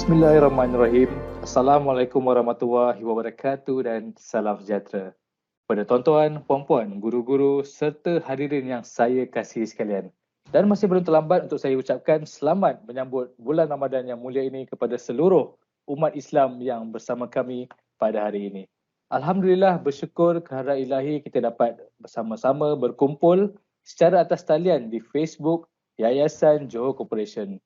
Bismillahirrahmanirrahim. Assalamualaikum warahmatullahi wabarakatuh dan salam sejahtera. Pada tuan-tuan, puan-puan, guru-guru serta hadirin yang saya kasihi sekalian. Dan masih belum terlambat untuk saya ucapkan selamat menyambut bulan Ramadan yang mulia ini kepada seluruh umat Islam yang bersama kami pada hari ini. Alhamdulillah, bersyukur kehadrat ilahi kita dapat bersama-sama berkumpul secara atas talian di Facebook Yayasan Johor Corporation.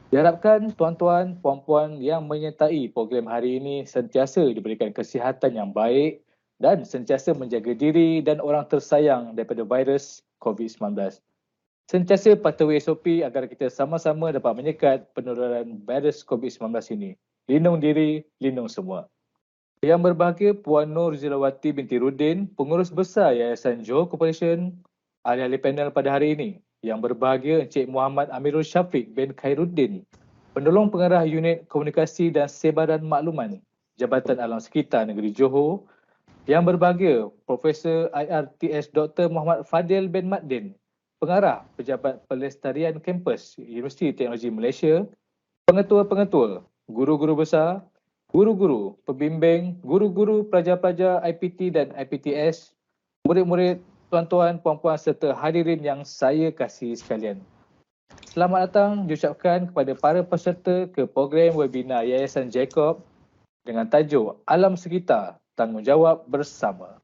Diharapkan tuan-tuan, puan-puan yang menyertai program hari ini sentiasa diberikan kesihatan yang baik dan sentiasa menjaga diri dan orang tersayang daripada virus COVID-19. Sentiasa patuhi SOP agar kita sama-sama dapat menyekat penularan virus COVID-19 ini. Lindung diri, lindung semua. Yang berbahagia Puan Nur Zilawati binti Rudin, Pengurus Besar Yayasan Johor Corporation, ahli-ahli panel pada hari ini. Yang berbahagia Encik Muhammad Amirul Syafiq bin Khairuddin, Penolong Pengarah Unit Komunikasi dan Sebaran Makluman, Jabatan Alam Sekitar Negeri Johor. Yang berbahagia Profesor IRTS Dr. Muhammad Fadil bin Maddin, Pengarah Pejabat Pelestarian Kampus Universiti Teknologi Malaysia, pengetua-pengetua, guru-guru besar, guru-guru, pembimbing, guru-guru, pelajar-pelajar IPT dan IPTS, murid-murid, tuan-tuan, puan-puan serta hadirin yang saya kasihi sekalian. Selamat datang diucapkan kepada para peserta ke program webinar Yayasan Jacob dengan tajuk Alam Sekitar, Tanggungjawab Bersama.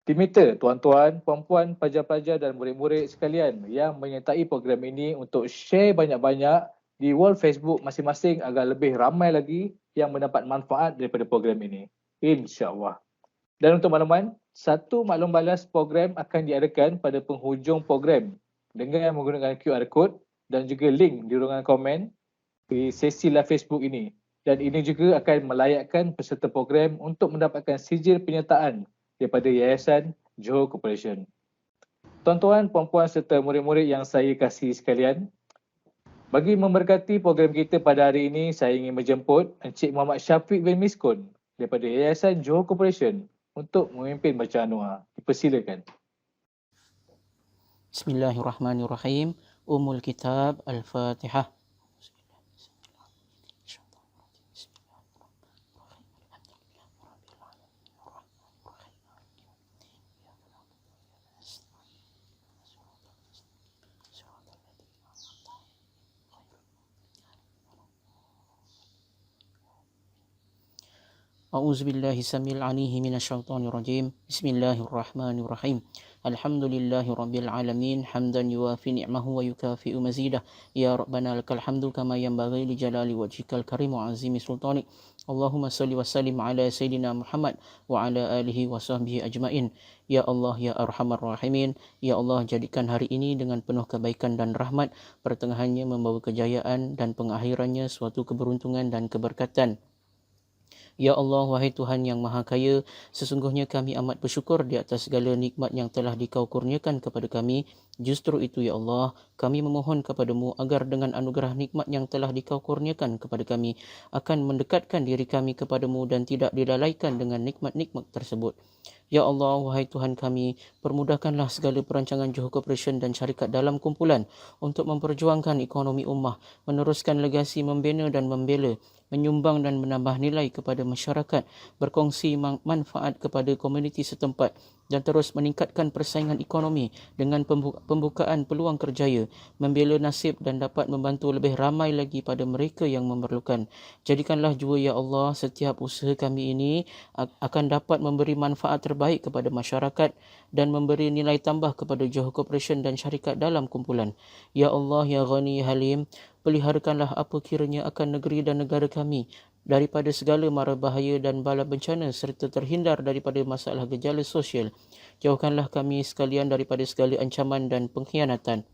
Diminta tuan-tuan, puan-puan, pelajar-pelajar dan murid-murid sekalian yang menyertai program ini untuk share banyak-banyak di wall Facebook masing-masing agar lebih ramai lagi yang mendapat manfaat daripada program ini. InsyaAllah. Dan untuk makluman, satu maklum balas program akan diadakan pada penghujung program dengan menggunakan QR Code dan juga link di ruangan komen di sesi live Facebook ini. Dan ini juga akan melayakkan peserta program untuk mendapatkan sijil penyertaan daripada Yayasan Johor Corporation. Tuan-tuan, puan-puan serta murid-murid yang saya kasihi sekalian, bagi memberkati program kita pada hari ini, saya ingin menjemput Encik Muhammad Syafiq bin Miskun daripada Yayasan Johor Corporation untuk memimpin bacaan doa. Dipersilakan. Bismillahirrahmanirrahim. Ummul Kitab Al-Fatihah. A'udzubillahi samil alihi minasyaitonir rajim. Bismillahirrahmanirrahim. Alhamdulillahi rabbil alamin, hamdan yuwafi ni'mahu wa yukafi'u mazidah. Ya Rabbana lakal hamdu kama yanbaghi li jalali wajhikal karim wa azimi sultanik. Allahumma salli wa sallim ala sayyidina Muhammad wa ala alihi wa sahbihi ajmain. Ya Allah, ya Arhamar Rahimin, ya Allah, jadikan hari ini dengan penuh kebaikan dan rahmat, pertengahannya membawa kejayaan dan pengakhirannya suatu keberuntungan dan keberkatan. Ya Allah, wahai Tuhan yang Maha Kaya, sesungguhnya kami amat bersyukur di atas segala nikmat yang telah Dikau kurniakan kepada kami. Justru itu, ya Allah, kami memohon kepadamu agar dengan anugerah nikmat yang telah Dikau kurniakan kepada kami akan mendekatkan diri kami kepadamu dan tidak dilalaikan dengan nikmat-nikmat tersebut. Ya Allah, wahai Tuhan kami, permudahkanlah segala perancangan Johor Corporation dan syarikat dalam kumpulan untuk memperjuangkan ekonomi ummah, meneruskan legasi membina dan membela, menyumbang dan menambah nilai kepada masyarakat, berkongsi manfaat kepada komuniti setempat dan terus meningkatkan persaingan ekonomi dengan pembukaan peluang kerjaya, membela nasib dan dapat membantu lebih ramai lagi pada mereka yang memerlukan. Jadikanlah jua, ya Allah, setiap usaha kami ini akan dapat memberi manfaat terbaik kepada masyarakat dan memberi nilai tambah kepada Johor Corporation dan syarikat dalam kumpulan. Ya Allah, ya Ghani Halim, peliharakanlah apa kiranya akan negeri dan negara kami daripada segala mara bahaya dan bala bencana serta terhindar daripada masalah gejala sosial. Jauhkanlah kami sekalian daripada segala ancaman dan pengkhianatan.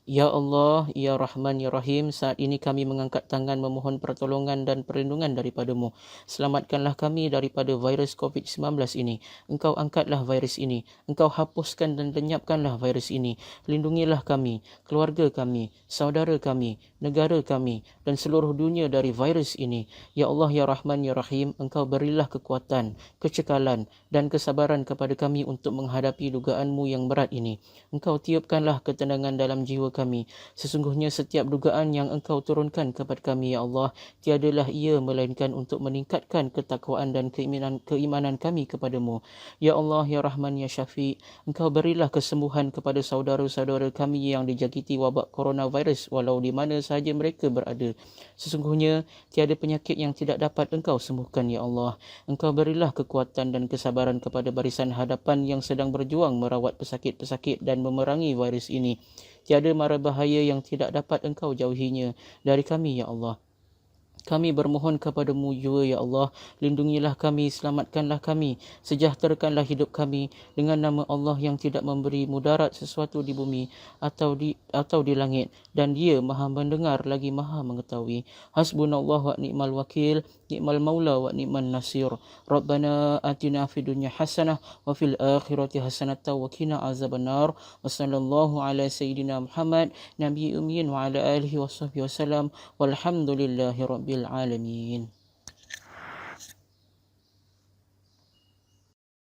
Ya Allah, Ya Rahman, Ya Rahim, saat ini kami mengangkat tangan memohon pertolongan dan perlindungan daripada-Mu. Selamatkanlah kami daripada virus COVID-19 ini. Engkau angkatlah virus ini. Engkau hapuskan dan lenyapkanlah virus ini. Lindungilah kami, keluarga kami, saudara kami, negara kami dan seluruh dunia dari virus ini. Ya Allah, Ya Rahman, Ya Rahim, Engkau berilah kekuatan, kecekalan dan kesabaran kepada kami untuk menghadapi dugaan-Mu yang berat ini. Engkau tiupkanlah ketenangan dalam jiwa kami. Sesungguhnya setiap dugaan yang Engkau turunkan kepada kami, ya Allah, tiadalah ia melainkan untuk meningkatkan ketakwaan dan keimanan kami kepadamu. Ya Allah, ya Rahman, ya Syafiq, Engkau berilah kesembuhan kepada saudara-saudara kami yang dijangkiti wabak coronavirus walau di mana sahaja mereka berada. Sesungguhnya tiada penyakit yang tidak dapat Engkau sembuhkan, ya Allah. Engkau berilah kekuatan dan kesabaran kepada barisan hadapan yang sedang berjuang merawat pesakit-pesakit dan memerangi virus ini. Tiada mara bahaya yang tidak dapat Engkau jauhinya dari kami, ya Allah. Kami bermohon kepadamu jua, ya Allah, lindungilah kami, selamatkanlah kami, sejahterakanlah hidup kami dengan nama Allah yang tidak memberi mudarat sesuatu di bumi atau di langit, dan Dia Maha mendengar lagi Maha mengetahui. Hasbunallah wa ni'mal wakil, ni'mal maula wa ni'man nasir. Rabbana atina fid dunya hasanah wa fil akhirati hasanah wa qina azabannar. Wa sallallahu ala sayyidina Muhammad nabi ummiyin wa ala alihi washabbihi wasallam. Walhamdulillahi rabbil alamin.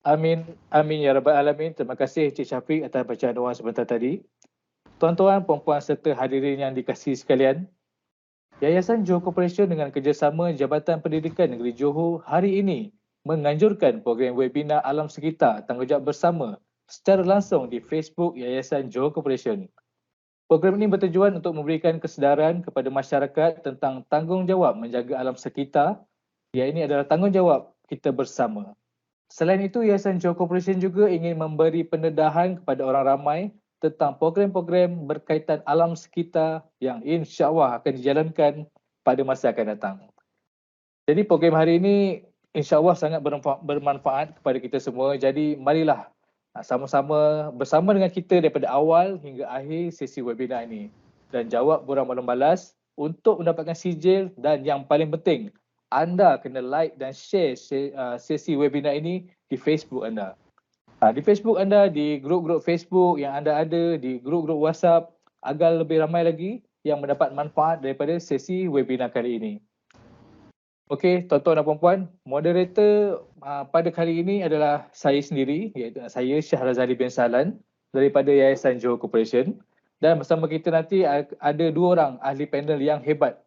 Amin, amin ya rabbal alamin. Terima kasih Cik Syafiq atas bacaan doa sebentar tadi. Tuan-tuan, puan-puan serta hadirin yang dikasihi sekalian, Yayasan Johor Corporation dengan kerjasama Jabatan Pendidikan Negeri Johor hari ini menganjurkan program webinar Alam Sekitar Tanggungjawab Bersama secara langsung di Facebook Yayasan Johor Corporation. Program ini bertujuan untuk memberikan kesedaran kepada masyarakat tentang tanggungjawab menjaga alam sekitar, yang ini adalah tanggungjawab kita bersama. Selain itu, Yayasan Johor Corporation juga ingin memberi pendedahan kepada orang ramai tentang program-program berkaitan alam sekitar yang insya-Allah akan dijalankan pada masa akan datang. Jadi program hari ini insya-Allah sangat bermanfaat kepada kita semua. Jadi marilah sama-sama bersama dengan kita daripada awal hingga akhir sesi webinar ini dan jawab borang malam balas untuk mendapatkan sijil, dan yang paling penting, anda kena like dan share sesi webinar ini di Facebook anda. Di Facebook anda, di grup-grup Facebook yang anda ada, di grup-grup WhatsApp, agar lebih ramai lagi yang mendapat manfaat daripada sesi webinar kali ini. Okey, tuan-tuan dan puan-puan, moderator pada kali ini adalah saya sendiri, iaitu saya Syahrazali bin Sahlan daripada Yayasan Johor Corporation, dan bersama kita nanti ada dua orang ahli panel yang hebat.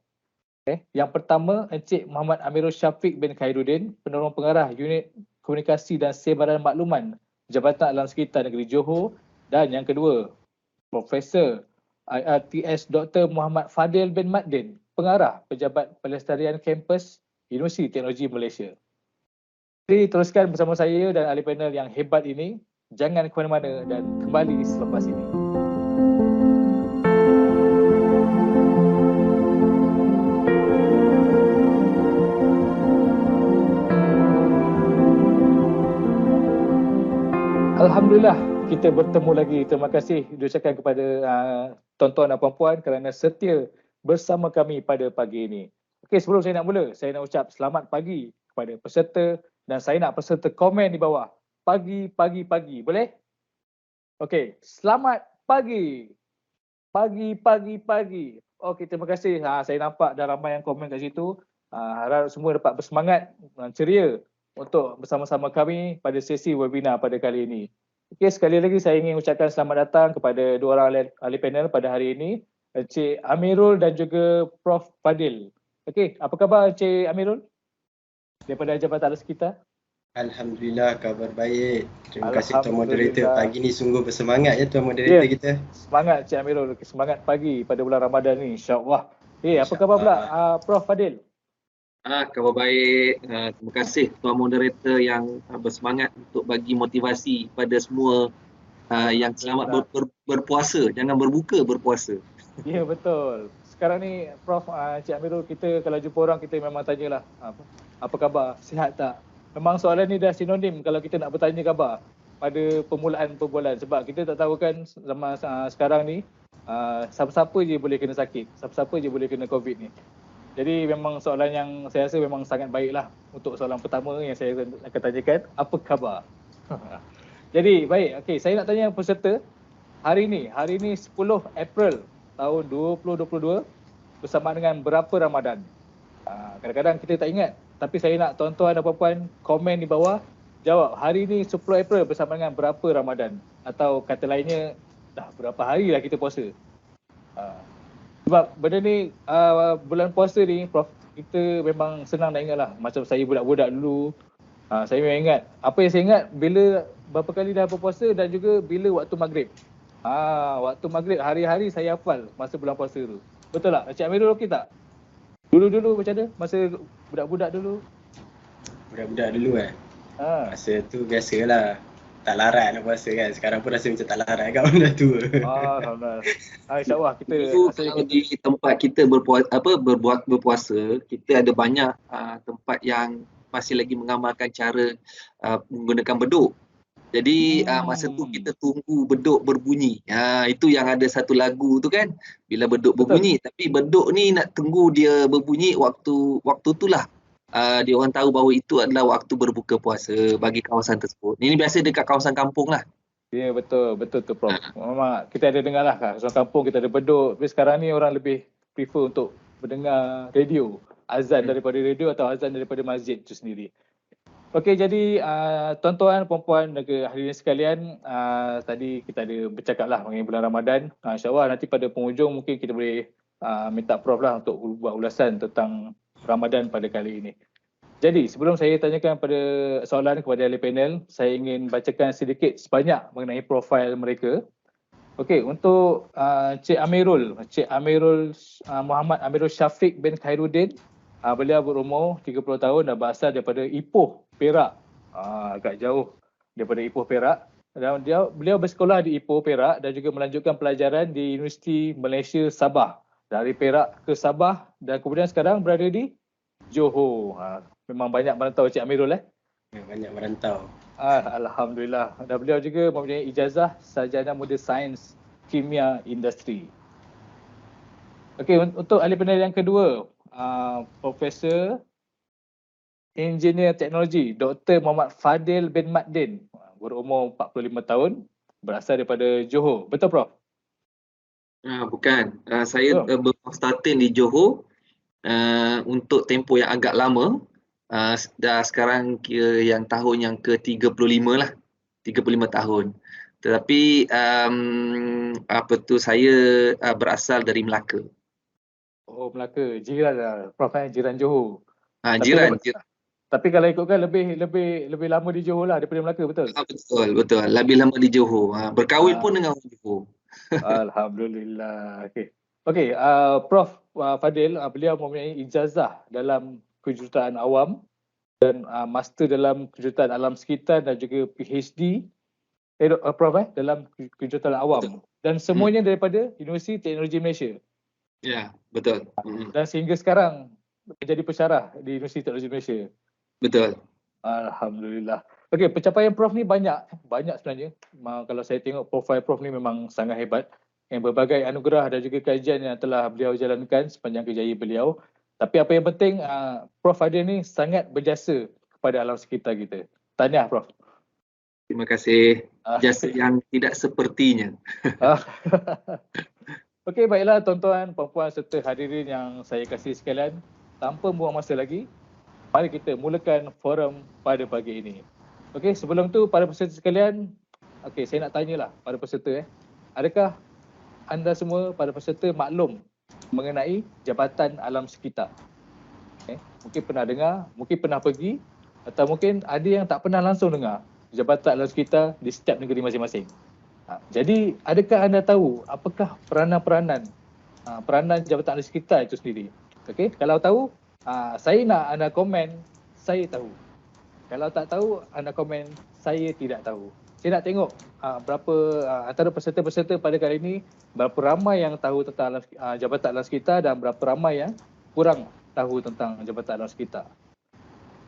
Yang pertama, Encik Muhammad Amirul Syafiq bin Khairuddin, penolong pengarah Unit Komunikasi dan Sebaran Makluman Jabatan Alam Sekitar Negeri Johor, dan yang kedua, Profesor IRTS Dr. Muhammad Fadil bin Maddin, pengarah Pejabat Pelestarian Kampus Universiti Teknologi Malaysia. Jadi teruskan bersama saya dan ahli panel yang hebat ini. Jangan ke mana-mana dan kembali selepas ini. Alhamdulillah, kita bertemu lagi. Terima kasih diucapkan kepada tuan-tuan dan puan-puan kerana setia bersama kami pada pagi ini. Okey, sebelum saya nak mula, saya nak ucap selamat pagi kepada peserta, dan saya nak peserta komen di bawah. Pagi, pagi, pagi. Boleh? Okey, selamat pagi. Pagi, pagi, pagi. Okey, terima kasih. Saya nampak dah ramai yang komen kat situ. Harap semua dapat bersemangat dan ceria untuk bersama-sama kami pada sesi webinar pada kali ini. Okey, sekali lagi saya ingin ucapkan selamat datang kepada dua orang ahli panel pada hari ini, Encik Amirul dan juga Prof Fadil. Okey, apa khabar Encik Amirul daripada Jabatan Alam Sekitar? Alhamdulillah, kabar baik. Terima kasih Tuan Moderator. Pagi ni sungguh bersemangat ya Tuan Moderator kita. Semangat Encik Amirul, semangat pagi pada bulan Ramadan ni, insya-Allah. Apa khabar pula Prof Fadil? Khabar baik. Terima kasih Tuan Moderator yang bersemangat untuk bagi motivasi pada semua yang selamat berpuasa. Jangan berbuka, berpuasa. Ya, betul. Sekarang ni Prof, Encik Amirul, kita kalau jumpa orang kita memang tanyalah apa khabar, sihat tak? Memang soalan ni dah sinonim kalau kita nak bertanya khabar pada permulaan perbualan, sebab kita tak tahu kan zaman sekarang ni siapa-siapa je boleh kena sakit, siapa-siapa je boleh kena COVID ni. Jadi memang soalan yang saya rasa memang sangat baiklah untuk soalan pertama yang saya akan tanyakan, apa khabar? Jadi baik, okey, saya nak tanya peserta hari ni 10 April tahun 2022 bersama dengan berapa Ramadan? Kadang-kadang kita tak ingat, tapi saya nak tuan-tuan dan puan-puan komen di bawah, jawab hari ni 10 April bersama dengan berapa Ramadan, atau kata lainnya dah berapa hari lah kita puasa. Sebab benda ni bulan puasa ni Prof, kita memang senang nak ingat lah. Macam saya budak-budak dulu, saya memang ingat. Apa yang saya ingat bila berapa kali dah berpuasa dan juga bila waktu maghrib. Waktu maghrib hari-hari saya hafal masa bulan puasa tu. Betul tak? Encik Amirul okey tak? Dulu-dulu macam mana? Masa budak-budak dulu? Budak-budak dulu masa tu biasalah. Tak larat nak puasa kan. Sekarang pun rasa macam tak larat kat orang dah tua. Alhamdulillah. InsyaAllah kita Dulu kalau di tempat kita berpuasa, kita ada banyak tempat yang masih lagi mengamalkan cara menggunakan beduk. Jadi masa tu kita tunggu beduk berbunyi. Itu yang ada satu lagu tu kan, bila beduk berbunyi. Tapi beduk ni nak tunggu dia berbunyi waktu itulah dia orang tahu bahawa itu adalah waktu berbuka puasa bagi kawasan tersebut. Ini biasa dekat kawasan kampung lah. Ya, betul tu Prof. Memang kita ada dengar lah kawasan kampung kita ada beduk. Tapi sekarang ni orang lebih prefer untuk mendengar radio, azan daripada radio atau azan daripada masjid itu sendiri. Okey, jadi tuan-tuan, puan-puan dan hadirin sekalian, tadi kita ada bercakap lah mengenai bulan Ramadan. InsyaAllah nanti pada penghujung mungkin kita boleh minta Prof lah untuk buat ulasan tentang Ramadan pada kali ini. Jadi sebelum saya tanyakan pada soalan kepada ahli panel, saya ingin bacakan sedikit sebanyak mengenai profil mereka. Okey, untuk Cik Amirul Muhammad Amirul Syafiq bin Khairuddin, beliau berumur 30 tahun dan berasal daripada Ipoh, Perak. Agak jauh daripada Ipoh, Perak. Dan beliau bersekolah di Ipoh, Perak dan juga melanjutkan pelajaran di Universiti Malaysia Sabah. Dari Perak ke Sabah dan kemudian sekarang berada di Johor. Memang banyak merantau Cik Amirul Banyak merantau. Alhamdulillah. Dan beliau juga mempunyai ijazah sarjana muda sains kimia industri. Okey, untuk ahli panel yang kedua, Profesor Engineer Teknologi Dr. Muhammad Fadil bin Maddin, berumur 45 tahun, berasal daripada Johor. Betul Prof? Bukan. Saya berkonsultan di Johor untuk tempoh yang agak lama. Dah sekarang kira yang tahun yang ke-35 lah. 35 tahun. Tetapi saya berasal dari Melaka. Oh, Melaka. Jiran lah. Prof, jiran Johor. Jiran. Tapi kalau ikutkan lebih lama di Johor lah daripada Melaka, betul? Betul. Lebih lama di Johor. Berkahwin pun dengan orang Johor. Alhamdulillah. Okey, Prof Fadil, beliau mempunyai ijazah dalam kejuruteraan awam dan master dalam kejuruteraan alam sekitar dan juga PhD Prof dalam kejuruteraan awam. Betul. Dan semuanya daripada Universiti Teknologi Malaysia. Ya, betul. Dan sehingga sekarang menjadi pensyarah di Universiti Teknologi Malaysia. Betul. Alhamdulillah. Okey, pencapaian Prof ni banyak sebenarnya. Kalau saya tengok profil Prof ni memang sangat hebat. Yang berbagai anugerah dan juga kajian yang telah beliau jalankan sepanjang kerjaya beliau. Tapi apa yang penting, Prof Fadil ni sangat berjasa kepada alam sekitar kita. Tahniah Prof. Terima kasih. Jasa yang tidak sepertinya. Okey, baiklah tuan-tuan, puan-puan serta hadirin yang saya kasih sekalian. Tanpa buang masa lagi, mari kita mulakan forum pada pagi ini. Okey, sebelum tu para peserta sekalian, saya nak tanyalah pada peserta adakah anda semua para peserta maklum mengenai Jabatan Alam Sekitar? Mungkin pernah dengar, mungkin pernah pergi atau mungkin ada yang tak pernah langsung dengar Jabatan Alam Sekitar di setiap negeri masing-masing. Jadi adakah anda tahu apakah peranan Jabatan Alam Sekitar itu sendiri? Okey, kalau tahu, saya nak anda komen, saya tahu. Kalau tak tahu, anda komen, saya tidak tahu. Saya nak tengok berapa antara peserta-peserta pada kali ini, berapa ramai yang tahu tentang Jabatan Alam Sekitar dan berapa ramai yang kurang tahu tentang Jabatan Alam Sekitar.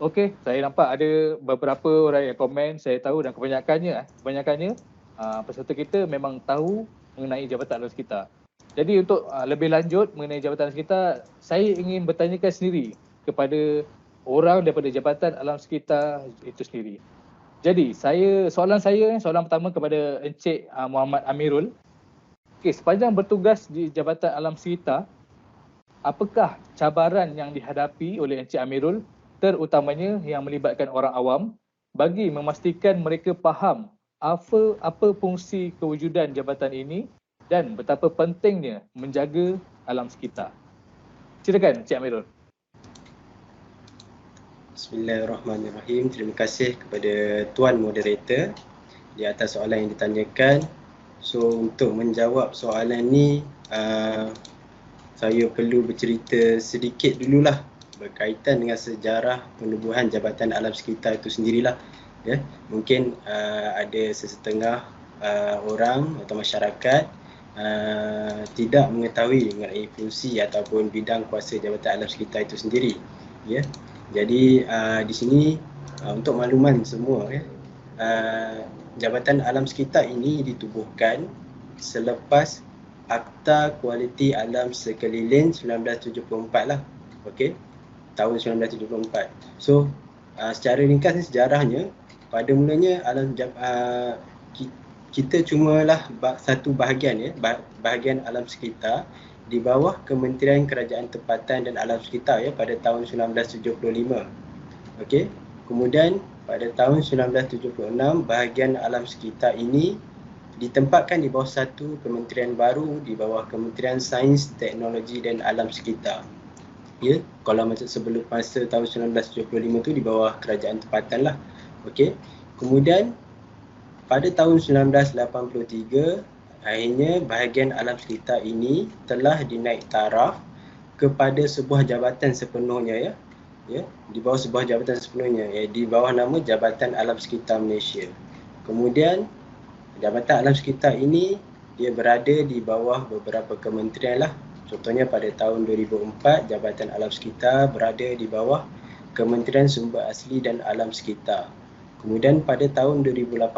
Okey, saya nampak ada beberapa orang yang komen, saya tahu, dan kebanyakannya peserta kita memang tahu mengenai Jabatan Alam Sekitar. Jadi untuk lebih lanjut mengenai Jabatan Alam Sekitar, saya ingin bertanyakan sendiri kepada orang daripada Jabatan Alam Sekitar itu sendiri. Jadi soalan pertama kepada Encik Muhammad Amirul. Okey, sepanjang bertugas di Jabatan Alam Sekitar, apakah cabaran yang dihadapi oleh Encik Amirul, terutamanya yang melibatkan orang awam, bagi memastikan mereka faham apa fungsi kewujudan jabatan ini dan betapa pentingnya menjaga alam sekitar. Silakan Cik Amirul. Bismillahirrahmanirrahim. Terima kasih kepada Tuan Moderator di atas soalan yang ditanyakan. So untuk menjawab soalan ni, saya perlu bercerita sedikit dululah berkaitan dengan sejarah penubuhan Jabatan Alam Sekitar itu sendirilah. Ya, mungkin ada sesetengah orang atau masyarakat tidak mengetahui mengenai fungsi ataupun bidang kuasa Jabatan Alam Sekitar itu sendiri. Ya, jadi di sini untuk makluman semua, ya, Jabatan Alam Sekitar ini ditubuhkan selepas Akta Kualiti Alam Sekeliling 1974 lah. Okey, tahun 1974. So secara ringkas ni sejarahnya, pada mulanya kita cumalah satu bahagian, ya, bahagian alam sekitar di bawah Kementerian Kerajaan Tempatan dan Alam Sekitar, ya, pada tahun 1975. Okey, kemudian pada tahun 1976 bahagian alam sekitar ini ditempatkan di bawah satu kementerian baru di bawah Kementerian Sains, Teknologi dan Alam Sekitar. Ya, kalau macam sebelum masa tahun 1975 tu di bawah Kerajaan Tempatan lah. Okey. Kemudian pada tahun 1983 akhirnya bahagian alam sekitar ini telah dinaik taraf kepada sebuah jabatan sepenuhnya, ya. Ya, di bawah sebuah jabatan sepenuhnya, ya, di bawah nama Jabatan Alam Sekitar Malaysia. Kemudian Jabatan Alam Sekitar ini dia berada di bawah beberapa kementerian lah. Contohnya pada tahun 2004 Jabatan Alam Sekitar berada di bawah Kementerian Sumber Asli dan Alam Sekitar. Kemudian pada tahun 2018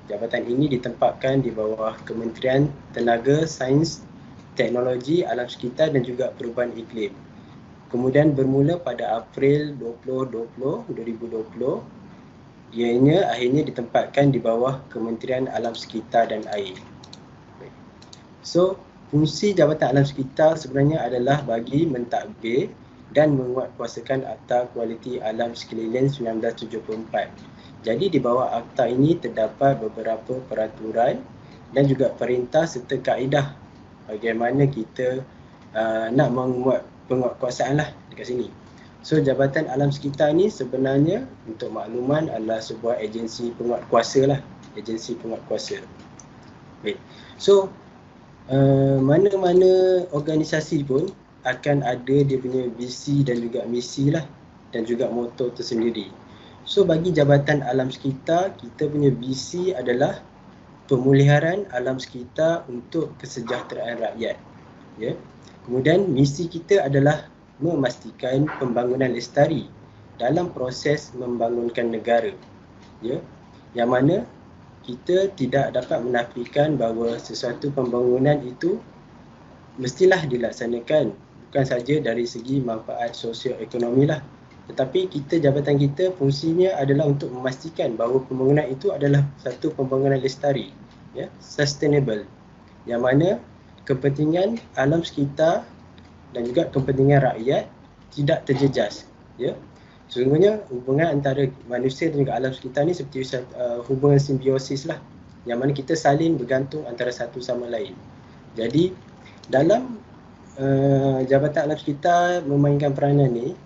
jabatan ini ditempatkan di bawah Kementerian Tenaga, Sains, Teknologi, Alam Sekitar dan juga Perubahan Iklim. Kemudian bermula pada April 2020, ianya akhirnya ditempatkan di bawah Kementerian Alam Sekitar dan Air. So, fungsi Jabatan Alam Sekitar sebenarnya adalah bagi mentadbir dan menguatkuasakan Akta Kualiti Alam Sekeliling 1974. Jadi di bawah akta ini terdapat beberapa peraturan dan juga perintah serta kaedah bagaimana kita nak menguat penguatkuasaan lah dekat sini. So, Jabatan Alam Sekitar ni sebenarnya untuk makluman adalah sebuah agensi penguatkuasa lah. Agensi penguatkuasa. Baik. So, mana-mana organisasi pun akan ada dia punya visi dan juga misi lah. Dan juga moto tersendiri. So, bagi Jabatan Alam Sekitar, kita punya visi adalah pemuliharaan alam sekitar untuk kesejahteraan rakyat. Ya. Kemudian misi kita adalah memastikan pembangunan lestari dalam proses membangunkan negara, ya, yang mana kita tidak dapat menafikan bahawa sesuatu pembangunan itu mestilah dilaksanakan bukan saja dari segi manfaat sosio-ekonomi lah, tetapi jabatan kita fungsinya adalah untuk memastikan bahawa pembangunan itu adalah satu pembangunan lestari, ya, sustainable, yang mana kepentingan alam sekitar dan juga kepentingan rakyat tidak terjejas, ya. Sesungguhnya hubungan antara manusia dan juga alam sekitar ni seperti hubungan simbiosis lah, yang mana kita saling bergantung antara satu sama lain. Jadi dalam Jabatan Alam Sekitar memainkan peranan ni,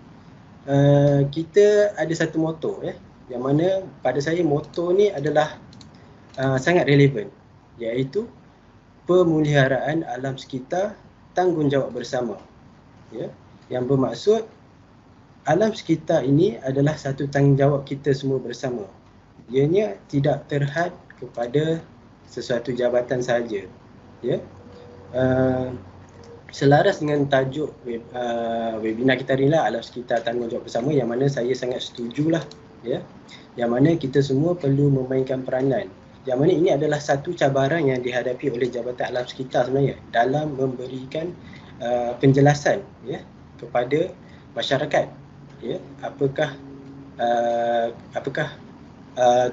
kita ada satu moto, ya, yang mana pada saya moto ni adalah sangat relevan, iaitu pemeliharaan alam sekitar tanggungjawab bersama, ya, yang bermaksud alam sekitar ini adalah satu tanggungjawab kita semua bersama. Ianya tidak terhad kepada sesuatu jabatan sahaja, ya. Selaras dengan tajuk webinar kita ni lah, alam sekitar tanggungjawab bersama, yang mana saya sangat setujulah, ya, yang mana kita semua perlu memainkan peranan, yang mana ini adalah satu cabaran yang dihadapi oleh Jabatan Alam Sekitar sebenarnya dalam memberikan penjelasan, ya, kepada masyarakat, ya, apakah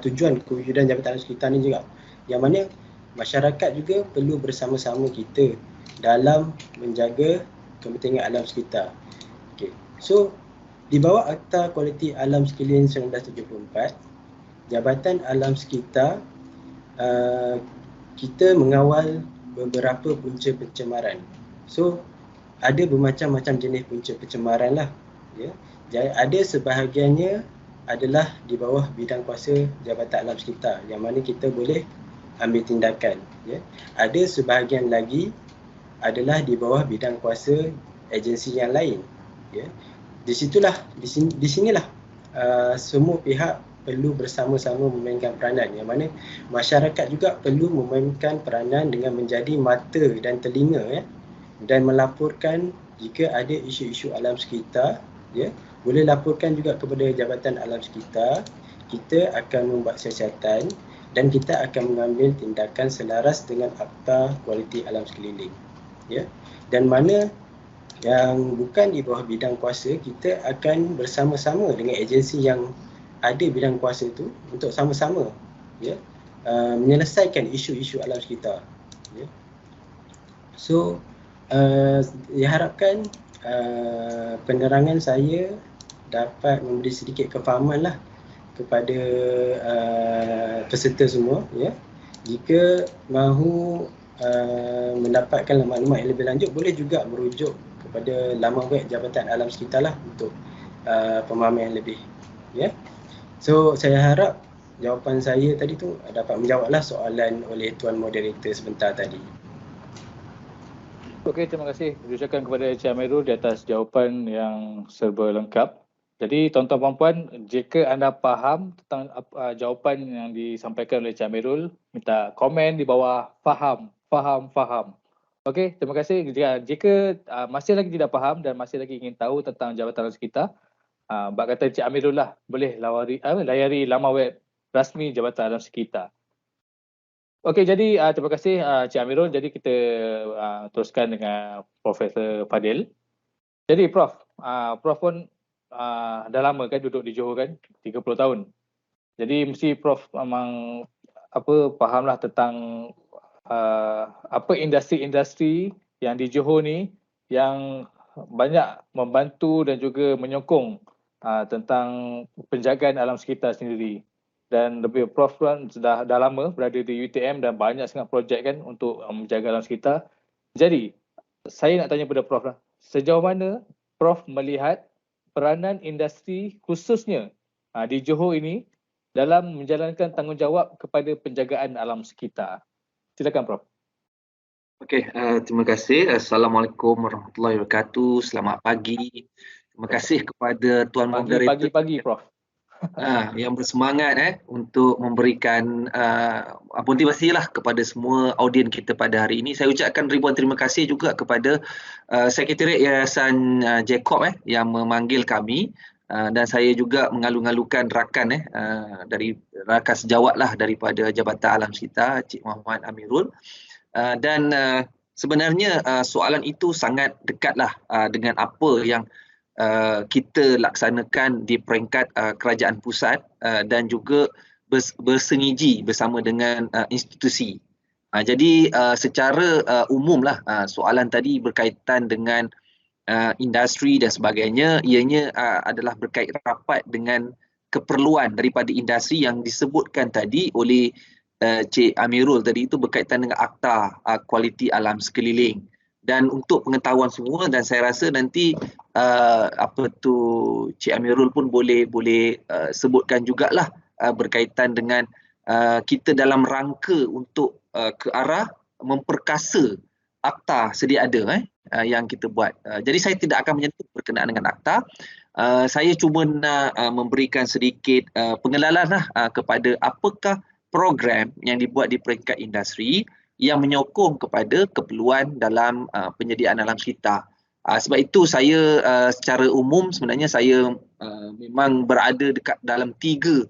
tujuan kewujudan Jabatan Alam Sekitar ni juga, yang mana masyarakat juga perlu bersama-sama kita dalam menjaga kepentingan alam sekitar. Okay. So, di bawah Akta Kualiti Alam Sekeliling 1974, Jabatan Alam Sekitar kita mengawal beberapa punca pencemaran. So ada bermacam-macam jenis punca pencemaran lah, ya. Jadi ada sebahagiannya adalah di bawah bidang kuasa Jabatan Alam Sekitar yang mana kita boleh ambil tindakan, ya. Ada sebahagian lagi adalah di bawah bidang kuasa agensi yang lain, ya. Di sinilah semua pihak perlu bersama-sama memainkan peranan, yang mana masyarakat juga perlu memainkan peranan dengan menjadi mata dan telinga, ya, dan melaporkan jika ada isu-isu alam sekitar, ya. Boleh laporkan juga kepada Jabatan Alam Sekitar. Kita akan membuat siasatan dan kita akan mengambil tindakan selaras dengan Akta Kualiti Alam Sekeliling, ya. Dan mana yang bukan di bawah bidang kuasa, kita akan bersama-sama dengan agensi yang ada bidang kuasa itu untuk sama-sama, ya, menyelesaikan isu-isu alam sekitar, ya. So diharapkan penerangan saya dapat memberi sedikit kefahaman lah kepada peserta semua, ya. Jika mahu mendapatkan maklumat yang lebih lanjut, boleh juga merujuk kepada laman web Jabatan Alam Sekitar lah untuk pemahaman yang lebih, ya. So saya harap jawapan saya tadi tu dapat menjawablah soalan oleh Tuan Moderator sebentar tadi. Okey, terima kasih diucapkan kepada Encik Amirul di atas jawapan yang serba lengkap. Jadi tuan-tuan dan puan, jika anda faham tentang jawapan yang disampaikan oleh Encik Amirul, minta komen di bawah faham. Okey, terima kasih. Jika masih lagi tidak faham dan masih lagi ingin tahu tentang Jabatan Alam Sekitar, bak kata Encik Amirul lah, boleh layari laman web rasmi Jabatan Alam Sekitar. Okey, jadi terima kasih Encik Amirul. Jadi kita teruskan dengan Profesor Fadil. Jadi Prof pun dah lama kan duduk di Johor kan, 30 tahun. Jadi mesti Prof memang fahamlah tentang apa industri-industri yang di Johor ni yang banyak membantu dan juga menyokong tentang penjagaan alam sekitar sendiri. Dan lebih Prof kan dah lama berada di UTM dan banyak sangat projek kan untuk menjaga alam sekitar. Jadi saya nak tanya pada Prof lah, sejauh mana Prof melihat peranan industri khususnya di Johor ini dalam menjalankan tanggungjawab kepada penjagaan alam sekitar? Silakan Prof. Okey, terima kasih. Assalamualaikum warahmatullahi wabarakatuh. Selamat pagi. Terima kasih kepada Tuan Moderator. Pagi Prof. Yang bersemangat untuk memberikan motivasi lah kepada semua audien kita pada hari ini. Saya ucapkan ribuan terima kasih juga kepada Sekretariat Yayasan Jacob yang memanggil kami, dan saya juga mengalu-ngalukan rakan dari rakan sejawat lah daripada Jabatan Alam Sekitar, Cik Muhammad Amirul. Dan sebenarnya soalan itu sangat dekatlah dengan apa yang kita laksanakan di peringkat kerajaan pusat dan juga bersengiji bersama dengan institusi. Jadi secara umumlah soalan tadi berkaitan dengan industri dan sebagainya, ianya adalah berkait rapat dengan keperluan daripada industri yang disebutkan tadi oleh Cik Amirul tadi, itu berkaitan dengan Akta Kualiti Alam Sekeliling. Dan untuk pengetahuan semua, dan saya rasa nanti Cik Amirul pun boleh sebutkan jugalah berkaitan dengan kita dalam rangka untuk ke arah memperkasa akta sedia ada yang kita buat. Jadi saya tidak akan menyentuh berkenaan dengan akta. Saya cuma nak memberikan sedikit pengenalan kepada apakah program yang dibuat di peringkat industri yang menyokong kepada keperluan dalam penyediaan alam sekitar. Sebab itu saya secara umum sebenarnya saya memang berada dekat dalam 3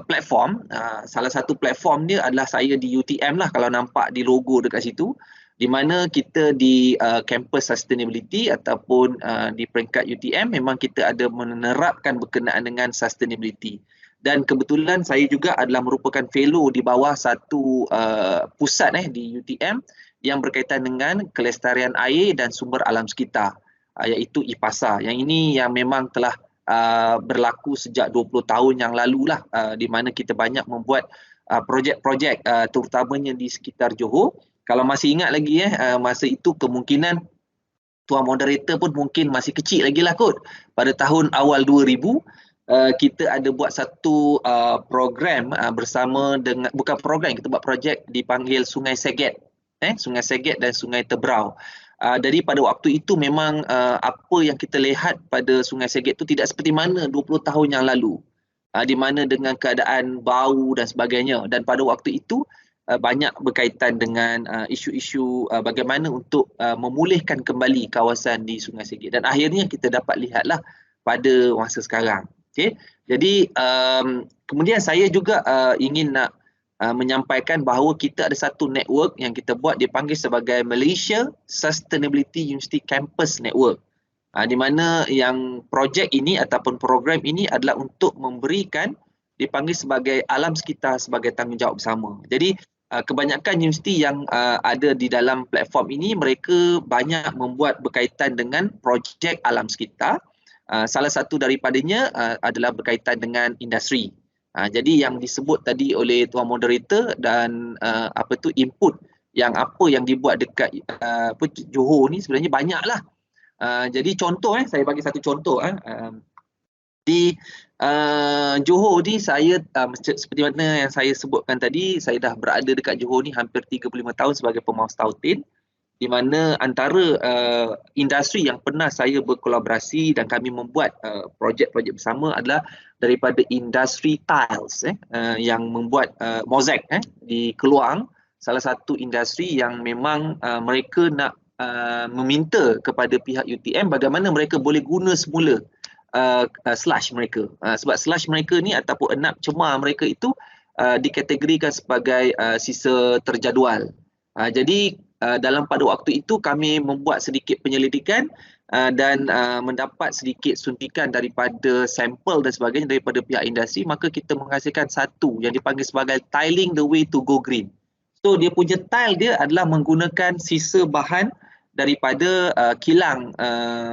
platform. Salah satu platform dia adalah saya di UTM lah, kalau nampak di logo dekat situ, di mana kita di campus sustainability ataupun di peringkat UTM memang kita ada menerapkan berkenaan dengan sustainability. Dan kebetulan saya juga adalah merupakan fellow di bawah satu pusat di UTM yang berkaitan dengan kelestarian air dan sumber alam sekitar, iaitu IPASA. Yang ini yang memang telah berlaku sejak 20 tahun yang lalu lah, di mana kita banyak membuat projek-projek terutamanya di sekitar Johor. Kalau masih ingat lagi masa itu kemungkinan tuan moderator pun mungkin masih kecil lagi lah kot. Pada tahun awal 2000 kita ada buat satu program bersama dengan, bukan program, kita buat projek dipanggil Sungai Seget. Sungai Seget dan Sungai Tebrau. Jadi pada waktu itu memang apa yang kita lihat pada Sungai Seget itu tidak seperti mana 20 tahun yang lalu. Di mana dengan keadaan bau dan sebagainya, dan pada waktu itu banyak berkaitan dengan isu-isu bagaimana untuk memulihkan kembali kawasan di Sungai Seget, dan akhirnya kita dapat lihatlah pada masa sekarang. Okay? Jadi kemudian saya juga ingin nak menyampaikan bahawa kita ada satu network yang kita buat, dipanggil sebagai Malaysia Sustainability University Campus Network. Di mana yang projek ini ataupun program ini adalah untuk memberikan, dipanggil sebagai alam sekitar sebagai tanggungjawab bersama. Jadi kebanyakan universiti yang ada di dalam platform ini, mereka banyak membuat berkaitan dengan projek alam sekitar. Salah satu daripadanya adalah berkaitan dengan industri. Jadi yang disebut tadi oleh tuan moderator dan input apa yang dibuat dekat Johor ni sebenarnya banyaklah. Jadi contoh saya bagi satu contoh di Johor ni saya seperti mana yang saya sebutkan tadi, saya dah berada dekat Johor ni hampir 35 tahun sebagai pemaus tautin, di mana antara industri yang pernah saya berkolaborasi dan kami membuat projek-projek bersama adalah daripada industri tiles yang membuat mozaik di Keluang, salah satu industri yang memang mereka nak meminta kepada pihak UTM bagaimana mereka boleh guna semula slush mereka. Sebab slush mereka ni ataupun enap cemar mereka itu dikategorikan sebagai sisa terjadual. Jadi dalam pada waktu itu kami membuat sedikit penyelidikan dan mendapat sedikit suntikan daripada sampel dan sebagainya daripada pihak industri, maka kita menghasilkan satu yang dipanggil sebagai tiling the way to go green. So dia punya tile dia adalah menggunakan sisa bahan daripada kilang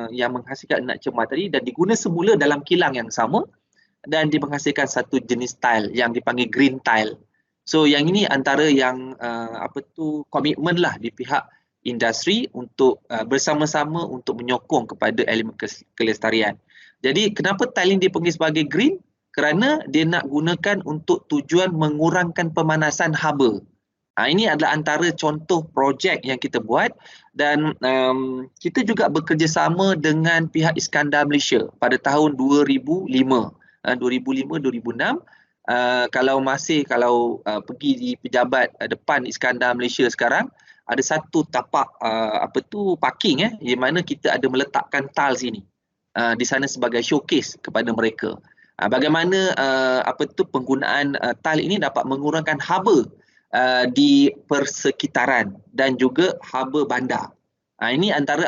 yang menghasilkan enap cemar tadi, dan diguna semula dalam kilang yang sama, dan dia menghasilkan satu jenis tile yang dipanggil green tile. So yang ini antara yang komitmen lah di pihak industri untuk bersama-sama untuk menyokong kepada elemen kelestarian. Jadi kenapa tiling dipanggil sebagai green? Kerana dia nak gunakan untuk tujuan mengurangkan pemanasan haba. Ini adalah antara contoh projek yang kita buat, dan kita juga bekerjasama dengan pihak Iskandar Malaysia pada tahun 2005. 2005-2006 kalau pergi di pejabat depan Iskandar Malaysia sekarang, ada satu tapak parking di mana kita ada meletakkan tiles ini di sana sebagai showcase kepada mereka. Bagaimana penggunaan tile ini dapat mengurangkan haba di persekitaran dan juga haba bandar. Ini antara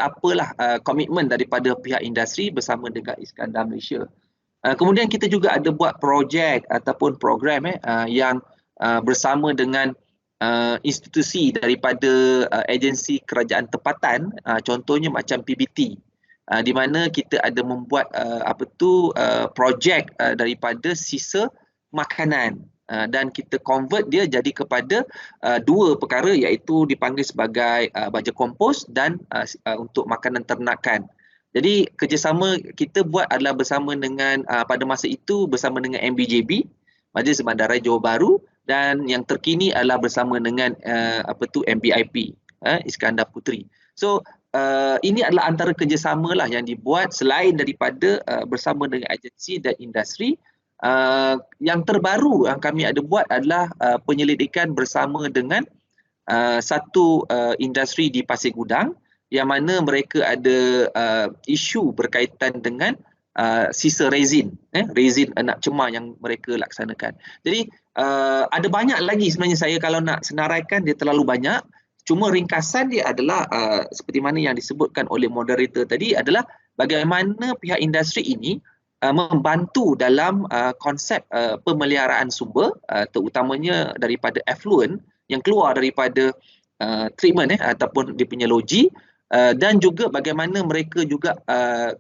komitmen daripada pihak industri bersama dengan Iskandar Malaysia. Kemudian kita juga ada buat projek ataupun program yang bersama dengan institusi daripada agensi kerajaan tempatan, contohnya macam PBT, di mana kita ada membuat projek daripada sisa makanan, dan kita convert dia jadi kepada dua perkara, iaitu dipanggil sebagai baja kompos dan untuk makanan ternakan. Jadi kerjasama kita buat adalah bersama dengan pada masa itu bersama dengan MBJB, Majlis Bandaraya Johor Bahru, dan yang terkini adalah bersama dengan MBIP, Iskandar Puteri. So ini adalah antara kerjasama lah yang dibuat selain daripada bersama dengan agensi dan industri. Yang terbaru yang kami ada buat adalah penyelidikan bersama dengan satu industri di Pasir Gudang, yang mana mereka ada isu berkaitan dengan sisa resin, resin enap cemar yang mereka laksanakan. Jadi ada banyak lagi sebenarnya, saya kalau nak senaraikan dia terlalu banyak. Cuma ringkasan dia adalah seperti mana yang disebutkan oleh moderator tadi, adalah bagaimana pihak industri ini membantu dalam konsep pemeliharaan sumber, terutamanya daripada effluent yang keluar daripada treatment ataupun dia punya loji, dan juga bagaimana mereka juga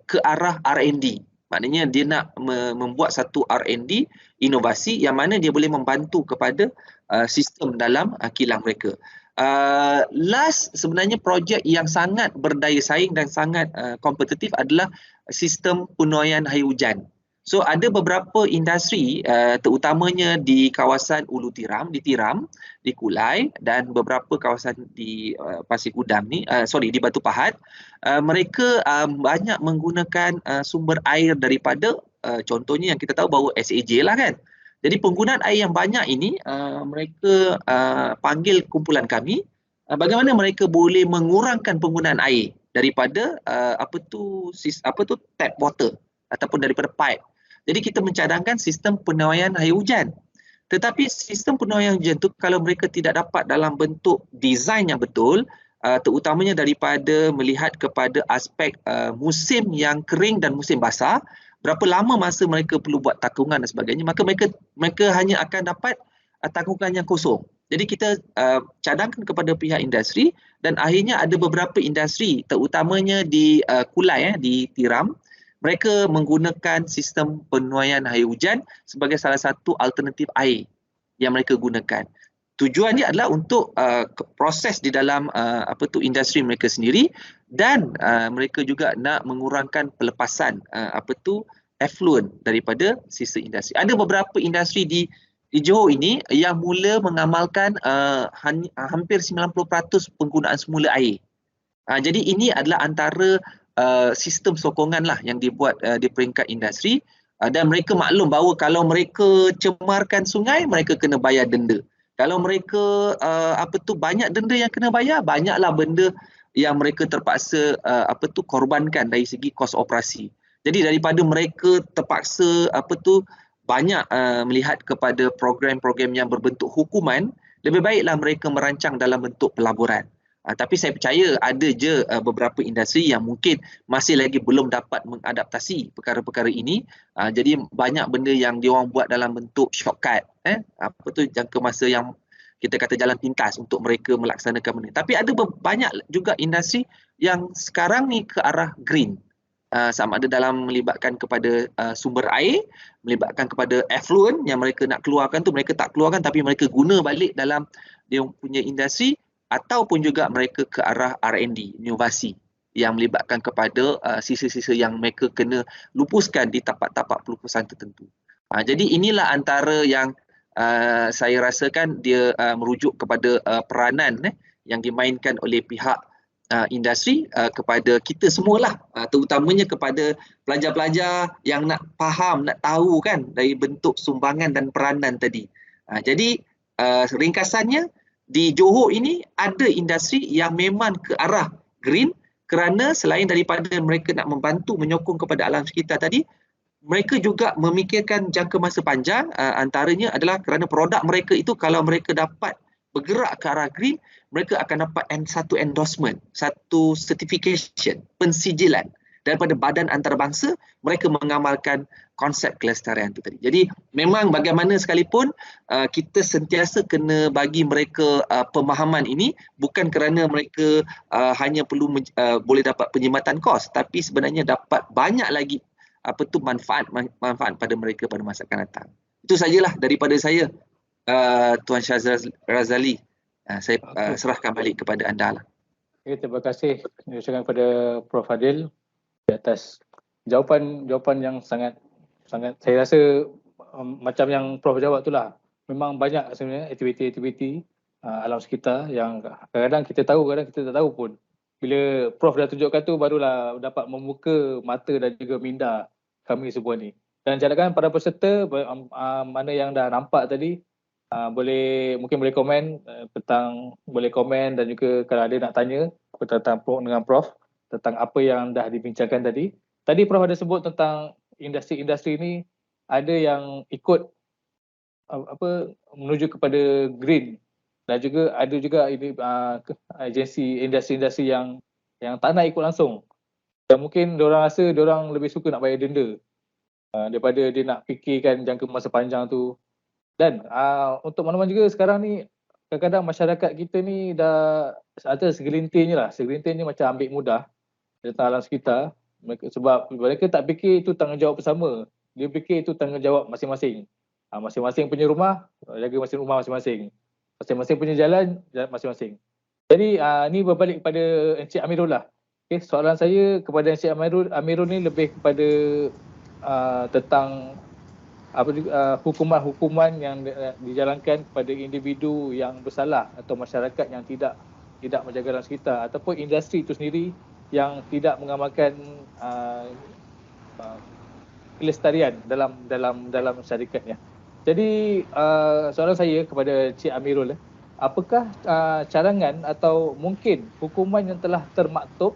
ke arah R&D. Maknanya dia nak membuat satu R&D inovasi yang mana dia boleh membantu kepada sistem dalam kilang mereka. Last sebenarnya projek yang sangat berdaya saing dan sangat kompetitif adalah sistem penuaian air hujan. So ada beberapa industri terutamanya di kawasan Ulu Tiram, di Tiram, di Kulai dan beberapa kawasan di Pasir Gudang ni, di Batu Pahat, mereka banyak menggunakan sumber air daripada contohnya yang kita tahu bahawa SAJ lah kan. Jadi penggunaan air yang banyak ini mereka panggil kumpulan kami bagaimana mereka boleh mengurangkan penggunaan air daripada tap water ataupun daripada pipe. Jadi kita mencadangkan sistem penuaian air hujan. Tetapi sistem penuaian hujan itu kalau mereka tidak dapat dalam bentuk desain yang betul, terutamanya daripada melihat kepada aspek musim yang kering dan musim basah, berapa lama masa mereka perlu buat takungan dan sebagainya, maka mereka hanya akan dapat takungan yang kosong. Jadi kita cadangkan kepada pihak industri dan akhirnya ada beberapa industri terutamanya di Kulai, di Tiram, mereka menggunakan sistem penuaian air hujan sebagai salah satu alternatif air yang mereka gunakan. Tujuannya adalah untuk proses di dalam industri mereka sendiri dan mereka juga nak mengurangkan pelepasan effluent daripada sisa industri. Ada beberapa industri di Johor ini yang mula mengamalkan hampir 90% penggunaan semula air. Jadi ini adalah antara sistem sokongan lah yang dibuat di peringkat industri dan mereka maklum bahawa kalau mereka cemarkan sungai, mereka kena bayar denda. Kalau mereka banyak denda yang kena bayar, banyaklah benda yang mereka terpaksa korbankan dari segi kos operasi. Jadi daripada mereka terpaksa banyak melihat kepada program-program yang berbentuk hukuman, lebih baiklah mereka merancang dalam bentuk pelaburan. Tapi saya percaya ada je beberapa industri yang mungkin masih lagi belum dapat mengadaptasi perkara-perkara ini. Jadi banyak benda yang diorang buat dalam bentuk shortcut, jangka masa yang kita kata jalan pintas untuk mereka melaksanakan benda. Tapi ada banyak juga industri yang sekarang ni ke arah green. Sama ada dalam melibatkan kepada sumber air, melibatkan kepada effluent yang mereka nak keluarkan tu mereka tak keluarkan tapi mereka guna balik dalam dia punya industri, ataupun juga mereka ke arah R&D, inovasi yang melibatkan kepada sisa-sisa yang mereka kena lupuskan di tapak-tapak pelupusan tertentu. Jadi inilah antara yang saya rasakan dia merujuk kepada peranan yang dimainkan oleh pihak industri kepada kita semualah, terutamanya kepada pelajar-pelajar yang nak faham, nak tahu kan dari bentuk sumbangan dan peranan tadi. Jadi ringkasannya, di Johor ini ada industri yang memang ke arah green kerana selain daripada mereka nak membantu menyokong kepada alam sekitar tadi, mereka juga memikirkan jangka masa panjang, antaranya adalah kerana produk mereka itu kalau mereka dapat bergerak ke arah green, mereka akan dapat satu endorsement, satu certification, pensijilan daripada badan antarabangsa mereka mengamalkan konsep kelestarian itu tadi. Jadi memang bagaimana sekalipun kita sentiasa kena bagi mereka pemahaman ini bukan kerana mereka hanya perlu boleh dapat penyematan kos, tapi sebenarnya dapat banyak lagi manfaat pada mereka pada masa akan datang. Itu sajalah daripada saya, Tuan Syazali Razali. Saya serahkan balik kepada anda lah. Okay, terima kasih ucapkan kepada Prof Adil di atas jawapan yang sangat saya rasa macam yang Prof jawab itulah. Memang banyak sebenarnya aktiviti-aktiviti alam sekitar yang kadang-kadang kita tahu, kadang kita tak tahu pun. Bila Prof dah tunjukkan tu barulah dapat membuka mata dan juga minda kami semua ni. Dan cadangkan para peserta mana yang dah nampak tadi mungkin boleh komen boleh komen dan juga kalau ada nak tanya tentang dengan Prof tentang apa yang dah dibincangkan tadi. Tadi Prof ada sebut tentang industri-industri ini ada yang ikut menuju kepada green dan juga ada juga ini agensi industri-industri yang tak nak ikut langsung. Dan mungkin diorang rasa diorang lebih suka nak bayar denda daripada dia nak fikirkan jangka masa panjang tu. Dan untuk makluman juga sekarang ni kadang-kadang masyarakat kita ni dah ada segelintirnya macam ambil mudah tentang alam sekitar Sebab mereka tak fikir itu tanggungjawab bersama. Dia fikir itu tanggungjawab masing-masing. Masing-masing punya rumah, jaga rumah masing-masing. Masing-masing punya jalan masing-masing. Jadi ni berbalik kepada Encik Amirul lah. Okay, soalan saya kepada Encik Amirul ni lebih kepada tentang hukuman-hukuman yang dijalankan kepada individu yang bersalah atau masyarakat yang tidak menjaga alam sekitar ataupun industri itu sendiri yang tidak mengamalkan kelestarian dalam syarikatnya. Jadi soalan saya kepada Cik Amirul, apakah carangan atau mungkin hukuman yang telah termaktub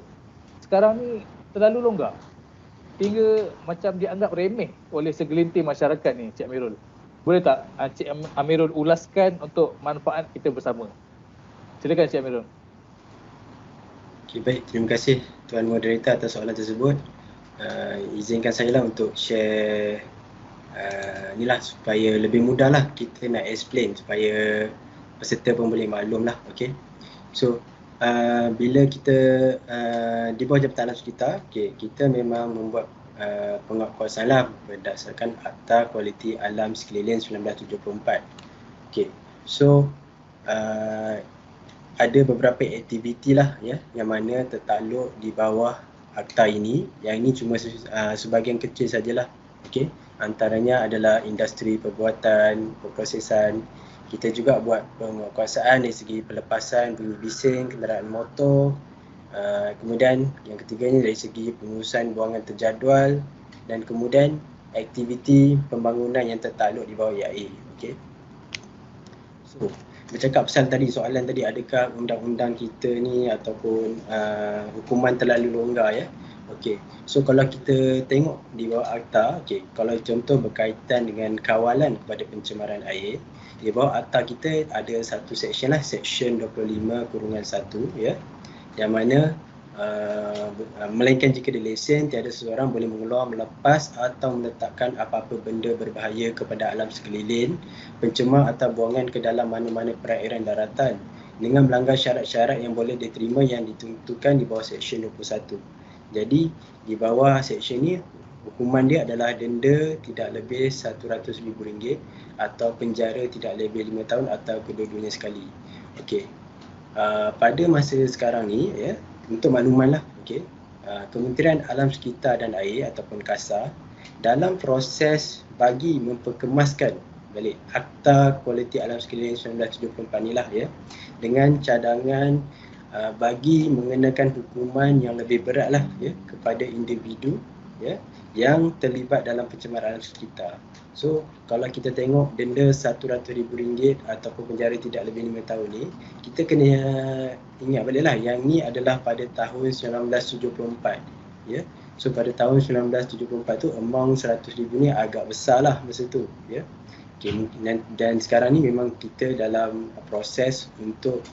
sekarang ni terlalu longgar hingga macam dianggap remeh oleh segelintir masyarakat ni, Cik Amirul? Boleh tak Cik Amirul ulaskan untuk manfaat kita bersama? Silakan Cik Amirul. Okay, baik, terima kasih Tuan Moderator atas soalan tersebut. Izinkan saya lah untuk share inilah supaya lebih mudah lah kita nak explain supaya peserta pun boleh maklum lah. Okay. So bila kita di bawah Jabatan Alam Sekitar, kita memang membuat penguatkuasaan lah berdasarkan Akta Kualiti Alam Sekeliling 1974. Okay. So ada beberapa aktiviti lah yang mana tertakluk di bawah akta ini. Yang ini cuma sebahagian kecil sajalah. Okay. Antaranya adalah industri perbuatan, perprosesan. Kita juga buat penguatkuasaan dari segi pelepasan bunyi bising kenderaan motor. Kemudian yang ketiganya dari segi pengurusan buangan terjadual, dan kemudian aktiviti pembangunan yang tertakluk di bawah IAA. Okay. So, bercakap pasal tadi, soalan tadi, adakah undang-undang kita ni ataupun hukuman terlalu longgar ya? Okey. So kalau kita tengok di bawah akta, kalau contoh berkaitan dengan kawalan kepada pencemaran air, di bawah akta kita ada satu section lah, section 25/1 ya, yang mana melainkan jika dilesen, tiada seseorang boleh mengeluar, melepas atau meletakkan apa-apa benda berbahaya kepada alam sekeliling, pencemar atau buangan ke dalam mana-mana perairan daratan dengan melanggar syarat-syarat yang boleh diterima yang ditentukan di bawah section 21. Jadi di bawah section ni hukuman dia adalah denda tidak lebih RM100,000 atau penjara tidak lebih 5 tahun atau kedua-duanya sekali. Okey. Pada masa sekarang ni ya, untuk makluman lah, Kementerian Alam Sekitar dan Air ataupun KASA dalam proses bagi memperkemaskan balik Akta Kualiti Alam Sekeliling 1974 ni lah ya, dengan cadangan bagi mengenakan hukuman yang lebih berat lah ya kepada individu ya yang terlibat dalam pencemaran alam sekitar. So kalau kita tengok denda RM100,000 ataupun penjara tidak lebih 5 tahun ni, kita kena ingat balik lah yang ni adalah pada tahun 1974 ya. So pada tahun 1974 tu amount RM100,000 ni agak besar lah masa tu ya. Okay, dan sekarang ni memang kita dalam proses untuk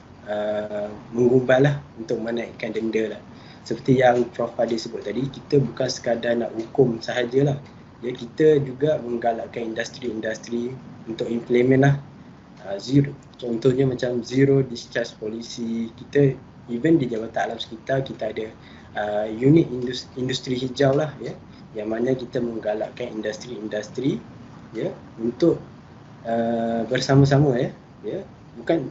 mengumbal lah, untuk menaikkan denda lah. Seperti yang Prof Fadil sebut tadi, kita bukan sekadar nak hukum sahajalah ya, kita juga menggalakkan industri-industri untuk implement lah zero, contohnya macam zero discharge policy. Kita even di Jabatan Alam Sekitar kita ada unit industri hijau lah ya, yang mana kita menggalakkan industri-industri ya untuk bersama-sama ya, bukan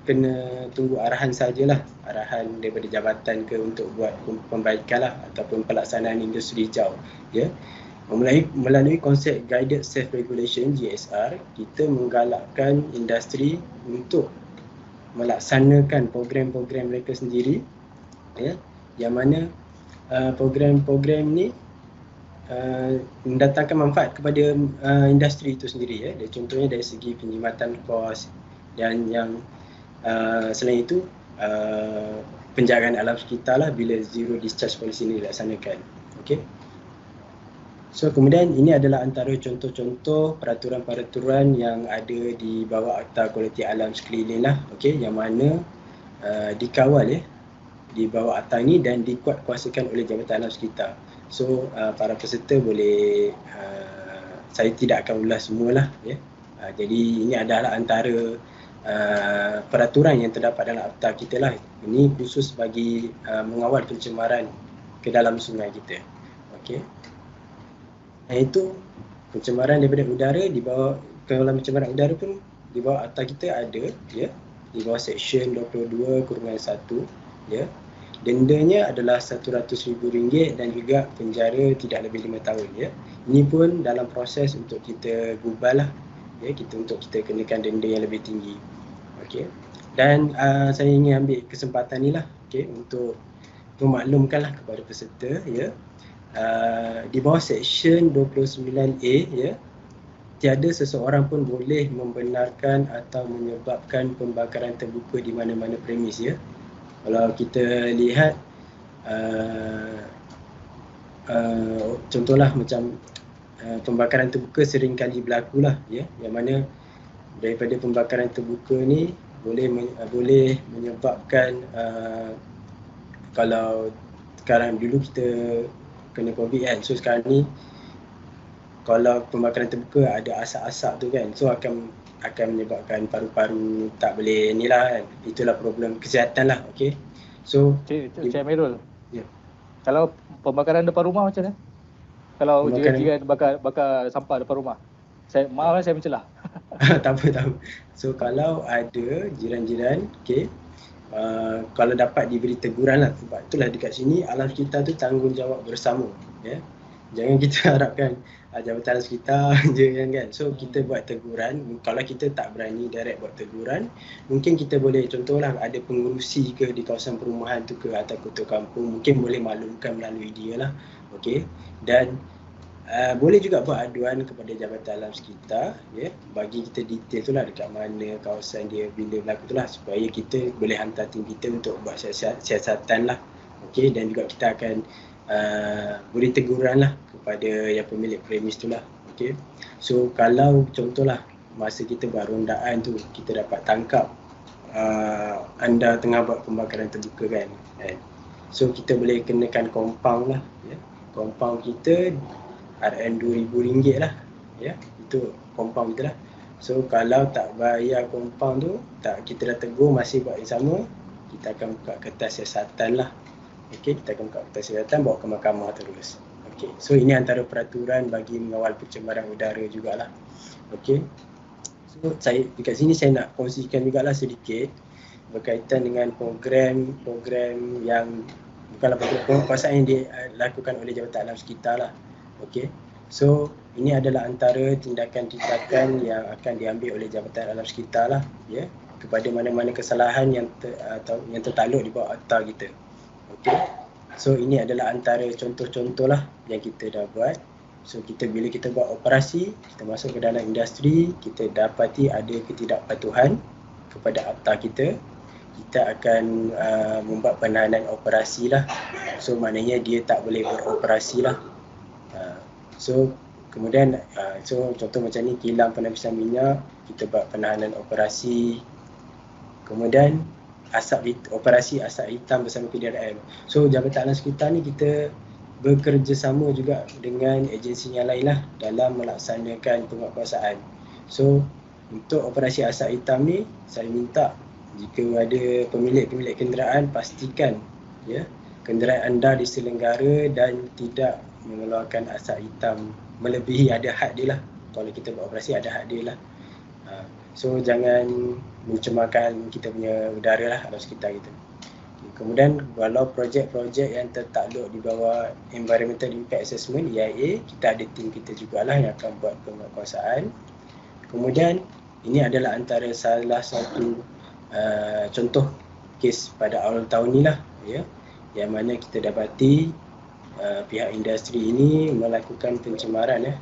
kena tunggu arahan sajalah, arahan daripada jabatan ke untuk buat pembaikan lah ataupun pelaksanaan industri hijau ya. Melalui konsep Guided Self Regulation GSR, kita menggalakkan industri untuk melaksanakan program-program mereka sendiri ya, yang mana program-program ni mendatangkan manfaat kepada industri itu sendiri ya. Contohnya dari segi penjimatan kos, dan yang selain itu penjagaan alam sekitar lah bila zero discharge policy ini dilaksanakan. Okay. So kemudian ini adalah antara contoh-contoh peraturan-peraturan yang ada di bawah Akta Kualiti Alam Sekeliling lah, yang mana dikawal di bawah akta ini dan dikuatkuasakan oleh Jabatan Alam Sekitar. So para peserta boleh, saya tidak akan ulas semualah ya. Jadi ini adalah antara peraturan yang terdapat dalam akta kita lah. Ini khusus bagi mengawal pencemaran ke dalam sungai kita. Okey. Itu pencemaran daripada udara. Di bawah, kalau pencemaran udara pun di bawah akta kita ada, ya, di bawah seksyen 22/1, ya. Dendanya adalah RM100,000 dan juga penjara tidak lebih 5 tahun, ya. Ini pun dalam proses untuk kita gubal lah, ya, untuk kita kenakan denda yang lebih tinggi. Okey. Dan saya ingin ambil kesempatan ni lah, okey, untuk memaklumkanlah kepada peserta, ya, di bawah seksyen 29A, ya, tiada seseorang pun boleh membenarkan atau menyebabkan pembakaran terbuka di mana-mana premis, ya. Kalau kita lihat contohlah macam pembakaran terbuka sering kali berlaku lah, ya, yang mana daripada pembakaran terbuka ni boleh menyebabkan kalau sekarang, dulu kita kena COVID kan, so sekarang ni kalau pembakaran terbuka ada asap-asap tu kan, so akan menyebabkan paru-paru tak boleh ni lah kan. Itulah problem kesihatan lah. Okey. So Cik Amirul. Ya. Kalau pembakaran depan rumah macam mana? Kalau jiran bakar sampah depan rumah. Maaf saya mencelah. tak apa. So kalau ada jiran-jiran, okey, kalau dapat diberi teguran lah. Sebab itulah dekat sini alam sekitar tu tanggungjawab bersama, ya. Jangan kita harapkan jabatan alam sekitar je kan. So kita buat teguran. Kalau kita tak berani direct buat teguran, mungkin kita boleh, contohlah ada pengurusi ke di kawasan perumahan tu ke, atau ketua kampung, mungkin boleh maklumkan melalui dia lah. Okey. Dan boleh juga buat aduan kepada Jabatan Alam Sekitar, ya, bagi kita detail tu lah dekat mana kawasan dia bila berlaku tu lah, supaya kita boleh hantar tim kita untuk buat siasatan lah. Okey. Dan juga kita akan beri teguran lah kepada yang pemilik premis tu lah. Okey. So kalau contohlah masa kita buat rondaan tu, kita dapat tangkap anda tengah buat pembakaran terbuka kan. So kita boleh kenakan compound lah, ya. Compound kita RM2,000 lah, ya. Itu compound kita lah. So kalau tak bayar compound tu, kita dah tegur masih buat yang sama, kita akan buka kertas siasatan lah. Okey, kita akan buka kertas siasatan, bawa ke mahkamah terus. Okey, so ini antara peraturan bagi mengawal pencemaran udara jugalah. Okey. So dekat sini saya nak kongsikan jugalah sedikit berkaitan dengan program yang bukanlah program penguasaan yang dilakukan oleh Jabatan Alam Sekitar lah. Okey. So ini adalah antara tindakan-tindakan yang akan diambil oleh Jabatan Alam Sekitar lah, ya, kepada mana-mana kesalahan yang tertakluk di bawah akta kita. Okey. So ini adalah antara contoh-contoh lah yang kita dah buat. So bila kita buat operasi, kita masuk ke dalam industri, kita dapati ada ketidakpatuhan kepada akta kita, kita akan membuat penahanan operasi lah. So maknanya dia tak boleh beroperasi lah. So kemudian contoh macam ni, kilang penapisan minyak, kita buat penahanan operasi. Kemudian operasi asap hitam bersama PDRM. So Jabatan Alam Sekitar ni kita bekerjasama juga dengan agensi yang lain lah dalam melaksanakan penguatkuasaan. So untuk operasi asap hitam ni, saya minta jika ada pemilik kenderaan, pastikan, ya, kenderaan anda diselenggara dan tidak mengeluarkan asap hitam melebihi ada had dia lah. Kalau kita buat operasi ada had dia lah. So jangan mencemarkan kita punya udara lah alam sekitar kita. Kemudian kalau projek-projek yang tertakluk di bawah Environmental Impact Assessment EIA, kita ada tim kita jugalah yang akan buat penguatkuasaan. Kemudian ini adalah antara salah satu contoh kes pada awal tahun ni lah, ya, yang mana kita dapati pihak industri ini melakukan pencemaran, ya,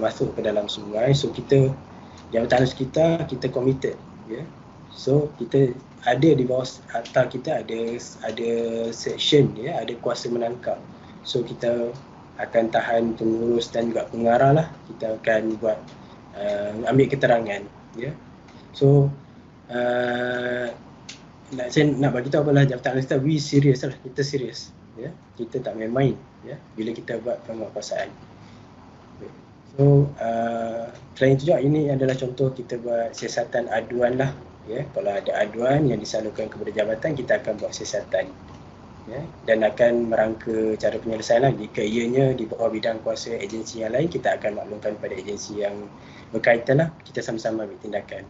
masuk ke dalam sungai. So kita Jabatan Alam Sekitar, kita committed, ya. So kita ada di bawah akta kita ada section, ya, ada kuasa menangkap. So kita akan tahan pengurus dan juga pengarah lah. Kita akan buat ambil keterangan, ya. So saya nak bagi tahu apalah Jabatan Alam Sekitar, we serious lah, kita serius, ya. Kita tak main-main, ya, bila kita buat penguatkuasaan. So selain itu juga, ini adalah contoh kita buat siasatan aduan lah, ya. Kalau ada aduan yang disalurkan kepada jabatan, kita akan buat siasatan. ya, dan akan merangka cara penyelesaian. Jika ianya di bawah bidang kuasa agensi yang lain, kita akan maklumkan pada agensi yang berkaitan lah, kita sama-sama ambil tindakan.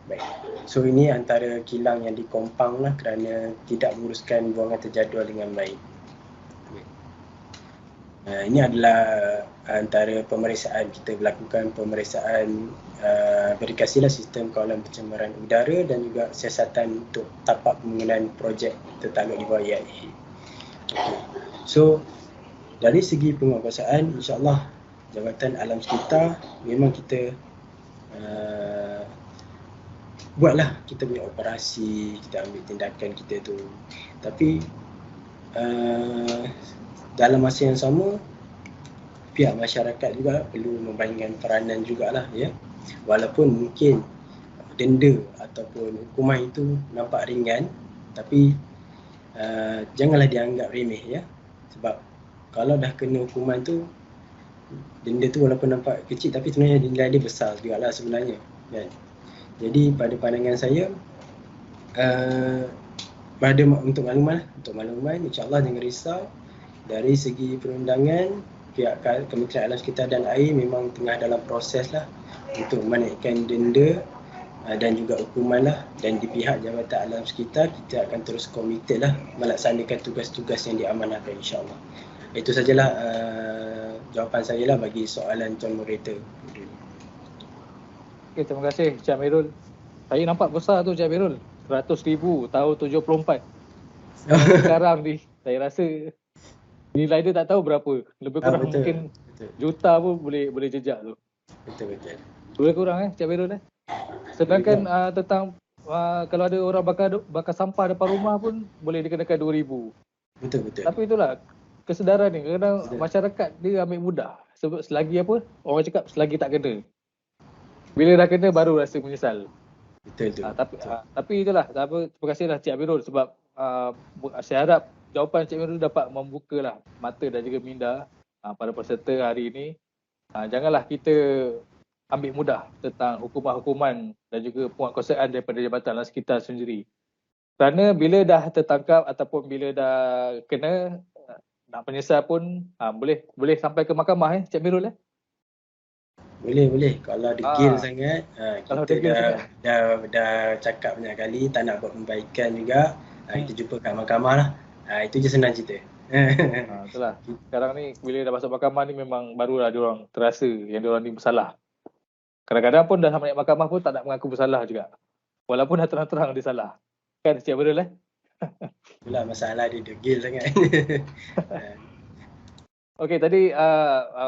Baik. So ini antara kilang yang dikompang lah kerana tidak menguruskan buangan terjadual dengan baik. Ini adalah antara pemeriksaan. Kita lakukan pemeriksaan verifikasi lah sistem kawalan pencemaran udara dan juga siasatan untuk tapak pembangunan projek tertakluk di bawah EIA. Okay. So dari segi penguasaan, insyaAllah Jabatan Alam Sekitar memang kita buatlah kita punya operasi, kita ambil tindakan kita tu. Tapi dalam masa yang sama, pihak masyarakat juga perlu memainkan peranan jugalah, ya. Walaupun mungkin denda ataupun hukuman itu nampak ringan, tapi janganlah dianggap remeh, ya. Sebab kalau dah kena hukuman tu, denda tu walaupun nampak kecil tapi sebenarnya nilai dia besar jugalah sebenarnya, kan. Jadi pada pandangan saya, untuk makluman, insyaAllah jangan risau. Dari segi perundangan, pihak Kementerian Alam Sekitar dan Air memang tengah dalam proses lah untuk menaikkan denda dan juga hukuman lah. Dan di pihak Jabatan Alam Sekitar, kita akan terus komited lah melaksanakan tugas-tugas yang diamanahkan, insyaAllah. Itu sajalah jawapan saya lah bagi soalan Tuan Moderator. Okay, terima kasih Cik Amirul. Saya nampak besar tu Cik Amirul, 100,000 tahun 74. Sekarang ni saya rasa nilai dia tak tahu berapa. Lebih kurang betul, mungkin betul. Juta pun boleh jejak tu. Betul. Lebih kurang Cik Amirul Sedangkan tentang kalau ada orang bakar sampah depan rumah pun boleh dikenakan 2,000. Betul. Tapi itulah kesedaran ni. Kadang-kadang masyarakat dia ambil mudah. Sebab selagi apa? Orang cakap selagi tak kena. Bila dah kena baru rasa menyesal. Betul. Tapi itulah, terima kasihlah Cik Amirul sebab saya harap jawapan Cik Amirul dapat membukalah mata dan juga minda para peserta hari ini. Janganlah kita ambil mudah tentang hukuman-hukuman dan juga penguatkuasaan daripada Jabatan Alam Sekitar sendiri. Kerana bila dah tertangkap ataupun bila dah kena, nak menyesal pun boleh sampai ke mahkamah Cik Amirul Boleh. Kalau degil sangat, Kalau kita degil dah cakap banyak kali tak nak buat perbaikan juga, kita jumpa kat mahkamah lah. Itu je senang cerita. Itulah. Sekarang ni bila dah masuk mahkamah ni memang barulah diorang terasa yang diorang ni bersalah. Kadang-kadang pun dah sampai mahkamah pun tak nak mengaku bersalah juga. Walaupun dah terang-terang dia salah. Kan Cik Amirul Itulah masalah dia degil sangat. Okey, tadi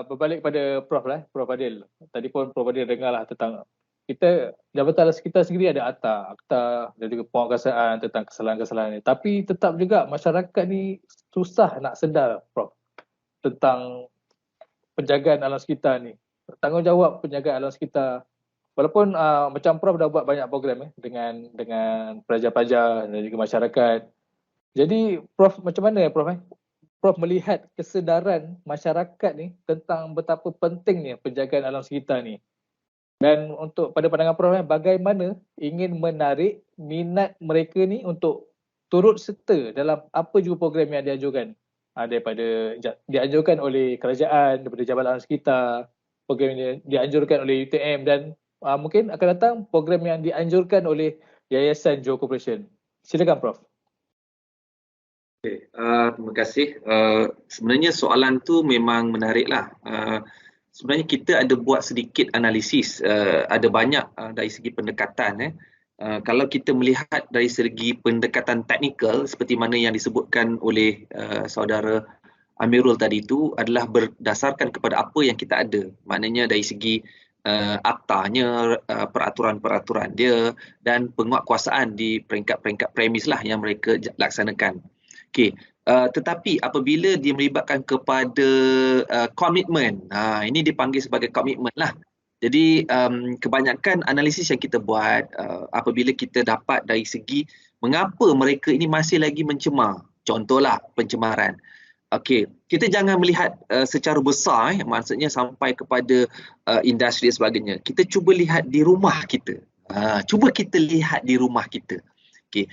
berbalik pada Prof Adil. Tadi pun Prof Adil dengar lah tentang kita Jabatan Alam Sekitar sendiri ada akta dan juga penguatkuasaan tentang kesalahan-kesalahan ni. Tapi tetap juga masyarakat ni susah nak sedar Prof tentang penjagaan alam sekitar ni. Tanggungjawab penjagaan alam sekitar. Walaupun macam Prof dah buat banyak program dengan pelajar-pelajar dan juga masyarakat. Jadi Prof macam mana Prof Prof melihat kesedaran masyarakat ni tentang betapa pentingnya penjagaan alam sekitar ni. Dan untuk pada pandangan Prof bagaimana ingin menarik minat mereka ni untuk turut serta dalam apa juga program yang dianjurkan dianjurkan oleh kerajaan, daripada Jabatan Alam Sekitar, program yang dianjurkan oleh UTM dan mungkin akan datang program yang dianjurkan oleh Yayasan Johor Corporation. Silakan Prof. Okay, terima kasih. Sebenarnya soalan tu memang menariklah. Sebenarnya kita ada buat sedikit analisis. Ada banyak dari segi pendekatan. Kalau kita melihat dari segi pendekatan teknikal seperti mana yang disebutkan oleh saudara Amirul tadi itu adalah berdasarkan kepada apa yang kita ada. Maknanya dari segi aktanya, peraturan-peraturan dia dan penguatkuasaan di peringkat-peringkat premis lah yang mereka laksanakan. Okey, tetapi apabila dia melibatkan kepada komitmen, ini dipanggil sebagai komitmen lah. Jadi kebanyakan analisis yang kita buat apabila kita dapat dari segi mengapa mereka ini masih lagi mencemar. Contohlah pencemaran. Okey, kita jangan melihat secara besar, maksudnya sampai kepada industri dan sebagainya. Kita cuba lihat di rumah kita. Cuba kita lihat di rumah kita. Okey.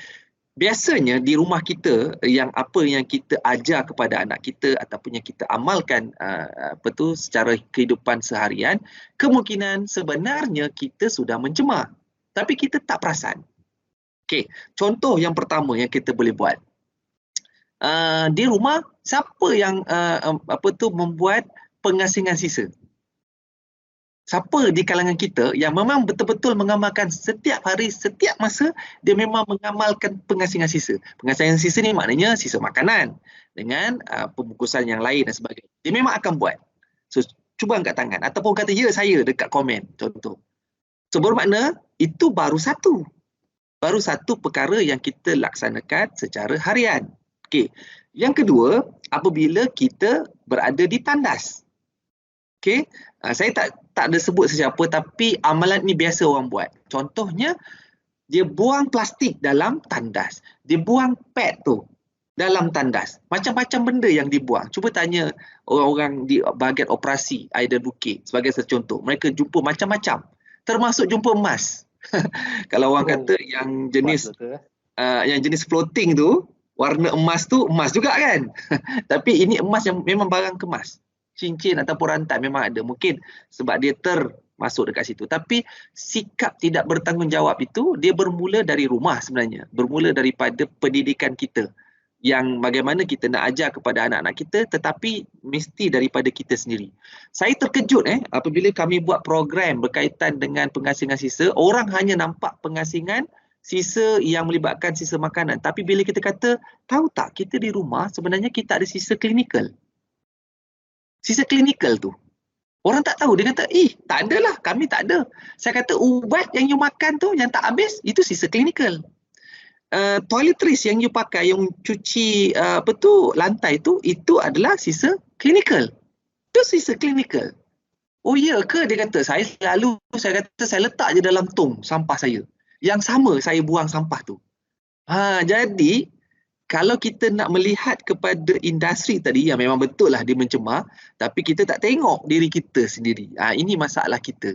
biasanya di rumah kita yang apa yang kita ajar kepada anak kita ataupun yang kita amalkan secara kehidupan seharian, kemungkinan sebenarnya kita sudah mencemar tapi kita tak perasan. Okey, contoh yang pertama yang kita boleh buat. Di rumah siapa yang membuat pengasingan sisa? Siapa di kalangan kita yang memang betul-betul mengamalkan setiap hari, setiap masa, dia memang mengamalkan pengasingan sisa. Pengasingan sisa ni maknanya sisa makanan dengan pembungkusan yang lain dan sebagainya. Dia memang akan buat. So, cuba angkat tangan. Ataupun kata, ya saya dekat komen, contoh. So, bermakna itu baru satu. Baru satu perkara yang kita laksanakan secara harian. Okey. Yang kedua, apabila kita berada di tandas. Okey, saya tak ada sebut sesiapa tapi amalan ni biasa orang buat. Contohnya, dia buang plastik dalam tandas. Dia buang pad tu dalam tandas. Macam-macam benda yang dibuang. Cuba tanya orang-orang di bahagian operasi Aida Bukit sebagai contoh. Mereka jumpa macam-macam. Termasuk jumpa emas. Kalau orang kata yang jenis floating tu, warna emas tu emas juga kan. Tapi ini emas yang memang barang kemas. Cincin ataupun rantai memang ada. Mungkin sebab dia termasuk dekat situ. Tapi sikap tidak bertanggungjawab itu, dia bermula dari rumah sebenarnya. Bermula daripada pendidikan kita. Yang bagaimana kita nak ajar kepada anak-anak kita, tetapi mesti daripada kita sendiri. Saya terkejut apabila kami buat program berkaitan dengan pengasingan sisa, orang hanya nampak pengasingan sisa yang melibatkan sisa makanan. Tapi bila kita kata, tahu tak kita di rumah sebenarnya kita ada sisa klinikal. Sisa klinikal tu. Orang tak tahu. Dia kata, tak adalah. Kami tak ada. Saya kata, ubat yang you makan tu yang tak habis, itu sisa klinikal. Toiletries yang you pakai, yang cuci lantai tu, itu adalah sisa klinikal. Itu sisa klinikal. Oh ya ke? Dia kata, saya letak je dalam tong sampah saya. Yang sama saya buang sampah tu. Jadi, kalau kita nak melihat kepada industri tadi yang memang betul lah dia mencemar, tapi kita tak tengok diri kita sendiri. Ini masalah kita.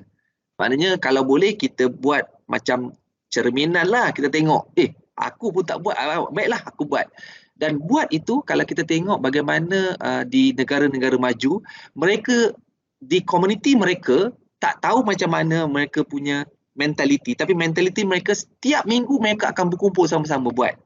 Maknanya kalau boleh kita buat macam cerminan lah, kita tengok, aku pun tak buat, baiklah aku buat. Dan buat itu kalau kita tengok bagaimana di negara-negara maju, mereka di komuniti mereka tak tahu macam mana mereka punya mentaliti, tapi mentaliti mereka setiap minggu mereka akan berkumpul sama-sama buat.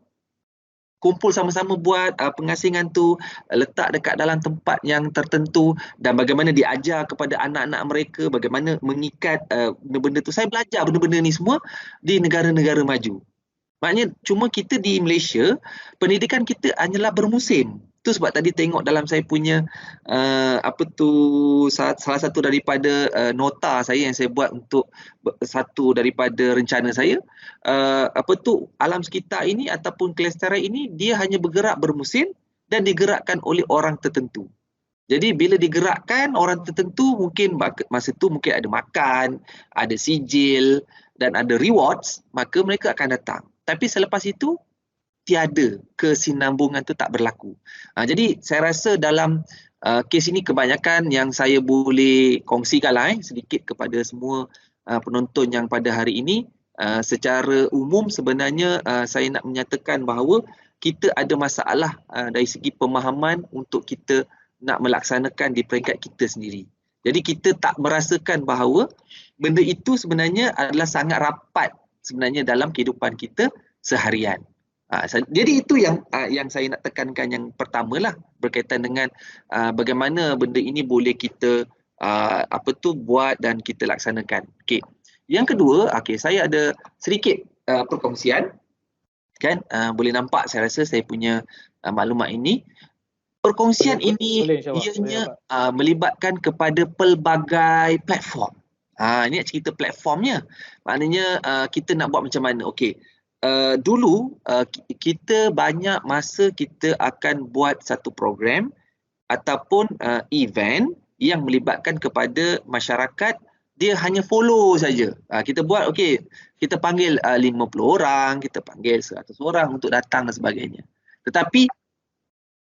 Kumpul sama-sama buat pengasingan tu, letak dekat dalam tempat yang tertentu dan bagaimana diajar kepada anak-anak mereka bagaimana mengikat benda-benda tu. Saya belajar benda-benda ni semua di negara-negara maju. Maknanya cuma kita di Malaysia, pendidikan kita hanyalah bermusim. Itu sebab tadi tengok dalam saya punya salah satu daripada nota saya yang saya buat untuk satu daripada rencana saya, alam sekitar ini ataupun kelestarian ini dia hanya bergerak bermusim dan digerakkan oleh orang tertentu. Jadi bila digerakkan orang tertentu, mungkin masa tu mungkin ada makan, ada sijil dan ada rewards, maka mereka akan datang. Tapi selepas itu tiada, kesinambungan tu tak berlaku. Jadi saya rasa dalam kes ini kebanyakan yang saya boleh kongsikan sedikit kepada semua penonton yang pada hari ini. Secara umum sebenarnya saya nak menyatakan bahawa kita ada masalah dari segi pemahaman untuk kita nak melaksanakan di peringkat kita sendiri. Jadi kita tak merasakan bahawa benda itu sebenarnya adalah sangat rapat sebenarnya dalam kehidupan kita seharian. Jadi itu yang saya nak tekankan yang pertamalah berkaitan dengan bagaimana benda ini boleh kita buat dan kita laksanakan. Okey. Yang kedua, saya ada sedikit perkongsian. Kan boleh nampak saya rasa saya punya maklumat ini. Perkongsian ini ianya melibatkan kepada pelbagai platform. Ini nak cerita platformnya. Maknanya kita nak buat macam mana? Okey. Dulu kita banyak masa kita akan buat satu program ataupun event yang melibatkan kepada masyarakat, dia hanya follow saja. Kita buat kita panggil 50 orang, kita panggil 100 orang untuk datang dan sebagainya. Tetapi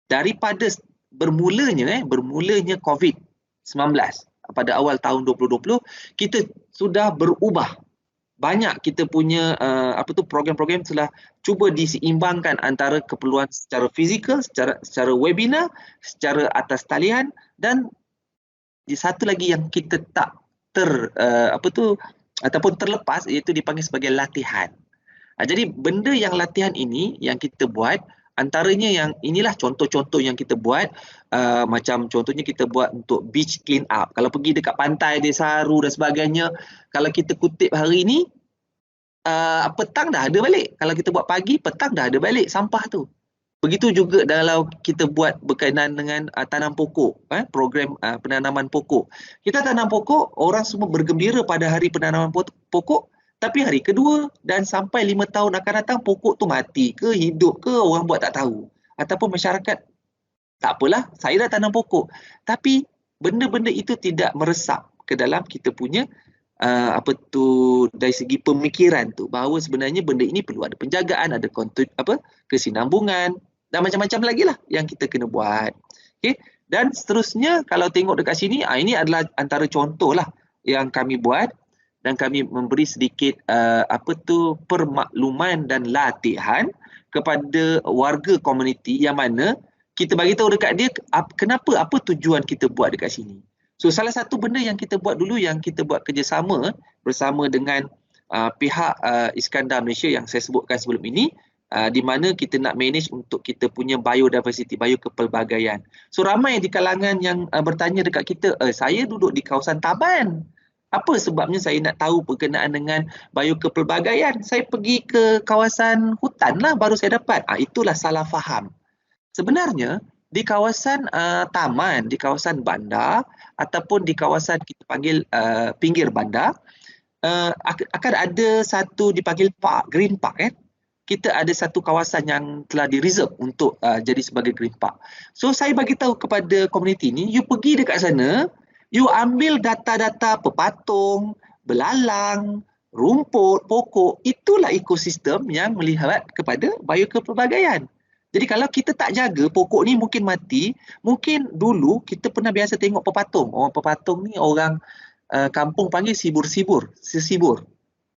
daripada bermulanya COVID-19 pada awal tahun 2020, kita sudah berubah banyak kita punya program-program telah cuba diseimbangkan antara keperluan secara fizikal, secara webinar, secara atas talian, dan di satu lagi yang kita tak ataupun terlepas, iaitu dipanggil sebagai latihan. Jadi benda yang latihan ini yang kita buat, antaranya yang inilah contoh-contoh yang kita buat, macam contohnya kita buat untuk beach clean up. Kalau pergi dekat pantai Desaru dan sebagainya, kalau kita kutip hari ini, petang dah ada balik. Kalau kita buat pagi, petang dah ada balik sampah tu. Begitu juga kalau kita buat berkaitan dengan tanam pokok, program penanaman pokok. Kita tanam pokok, orang semua bergembira pada hari penanaman pokok, tapi hari kedua dan sampai 5 tahun akan datang, pokok tu mati ke, hidup ke, orang buat tak tahu. Ataupun masyarakat, tak apalah, saya dah tanam pokok. Tapi benda-benda itu tidak meresap ke dalam kita punya dari segi pemikiran tu, bahawa sebenarnya benda ini perlu ada penjagaan, ada kesinambungan dan macam-macam lagi lah yang kita kena buat. Okay? Dan seterusnya, kalau tengok dekat sini, ini adalah antara contoh lah yang kami buat, dan kami memberi sedikit permakluman dan latihan kepada warga komuniti, yang mana kita bagi tahu dekat dia kenapa, apa tujuan kita buat dekat sini. So salah satu benda yang kita buat dulu, yang kita buat kerjasama bersama dengan pihak Iskandar Malaysia yang saya sebutkan sebelum ini, di mana kita nak manage untuk kita punya biodiversity, biokepelbagaian. So ramai di kalangan yang bertanya dekat kita, saya duduk di kawasan taman, apa sebabnya saya nak tahu berkenaan dengan biokepelbagaian? Saya pergi ke kawasan hutan lah baru saya dapat. Itulah salah faham. Sebenarnya di kawasan taman, di kawasan bandar ataupun di kawasan kita panggil pinggir bandar, akan ada satu dipanggil park, green park kan. Kita ada satu kawasan yang telah di-reserve untuk jadi sebagai green park. So saya bagi tahu kepada komuniti ni, you pergi dekat sana, you ambil data-data pepatung, belalang, rumput, pokok, itulah ekosistem yang melihat kepada biokepelbagaian. Jadi kalau kita tak jaga, pokok ni mungkin mati. Mungkin dulu kita pernah biasa tengok pepatung. Orang pepatung ni orang kampung panggil sibur-sibur, sesibur.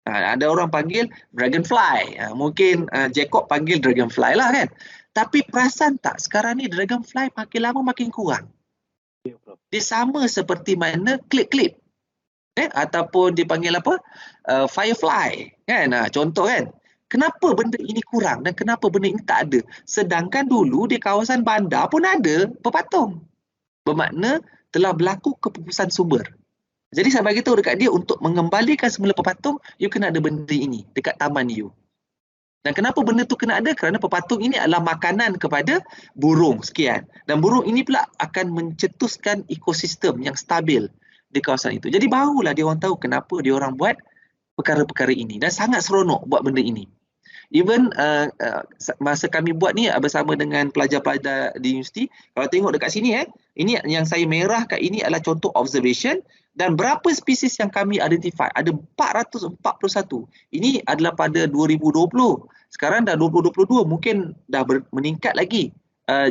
Ada orang panggil dragonfly. Mungkin Jacob panggil dragonfly lah kan. Tapi perasan tak, sekarang ni dragonfly makin lama makin kurang. Dia sama seperti mana klip-klip. Ataupun dipanggil firefly. Kan? Contoh kan. Kenapa benda ini kurang dan kenapa benda ini tak ada? Sedangkan dulu di kawasan bandar pun ada pepatung. Bermakna telah berlaku kepupusan sumber. Jadi saya bagi tahu dekat dia, untuk mengembalikan semula pepatung, you kena ada benda ini dekat taman you. Dan kenapa benda tu kena ada? Kerana pepatung ini adalah makanan kepada burung sekian. Dan burung ini pula akan mencetuskan ekosistem yang stabil di kawasan itu. Jadi barulah dia orang tahu kenapa dia orang buat perkara-perkara ini. Dan sangat seronok buat benda ini. Even masa kami buat ni bersama dengan pelajar-pelajar di universiti, kalau tengok dekat sini ini yang saya merah kat ini adalah contoh observation, dan berapa spesies yang kami identify, ada 441. Ini adalah pada 2020. Sekarang dah 2022, mungkin dah meningkat lagi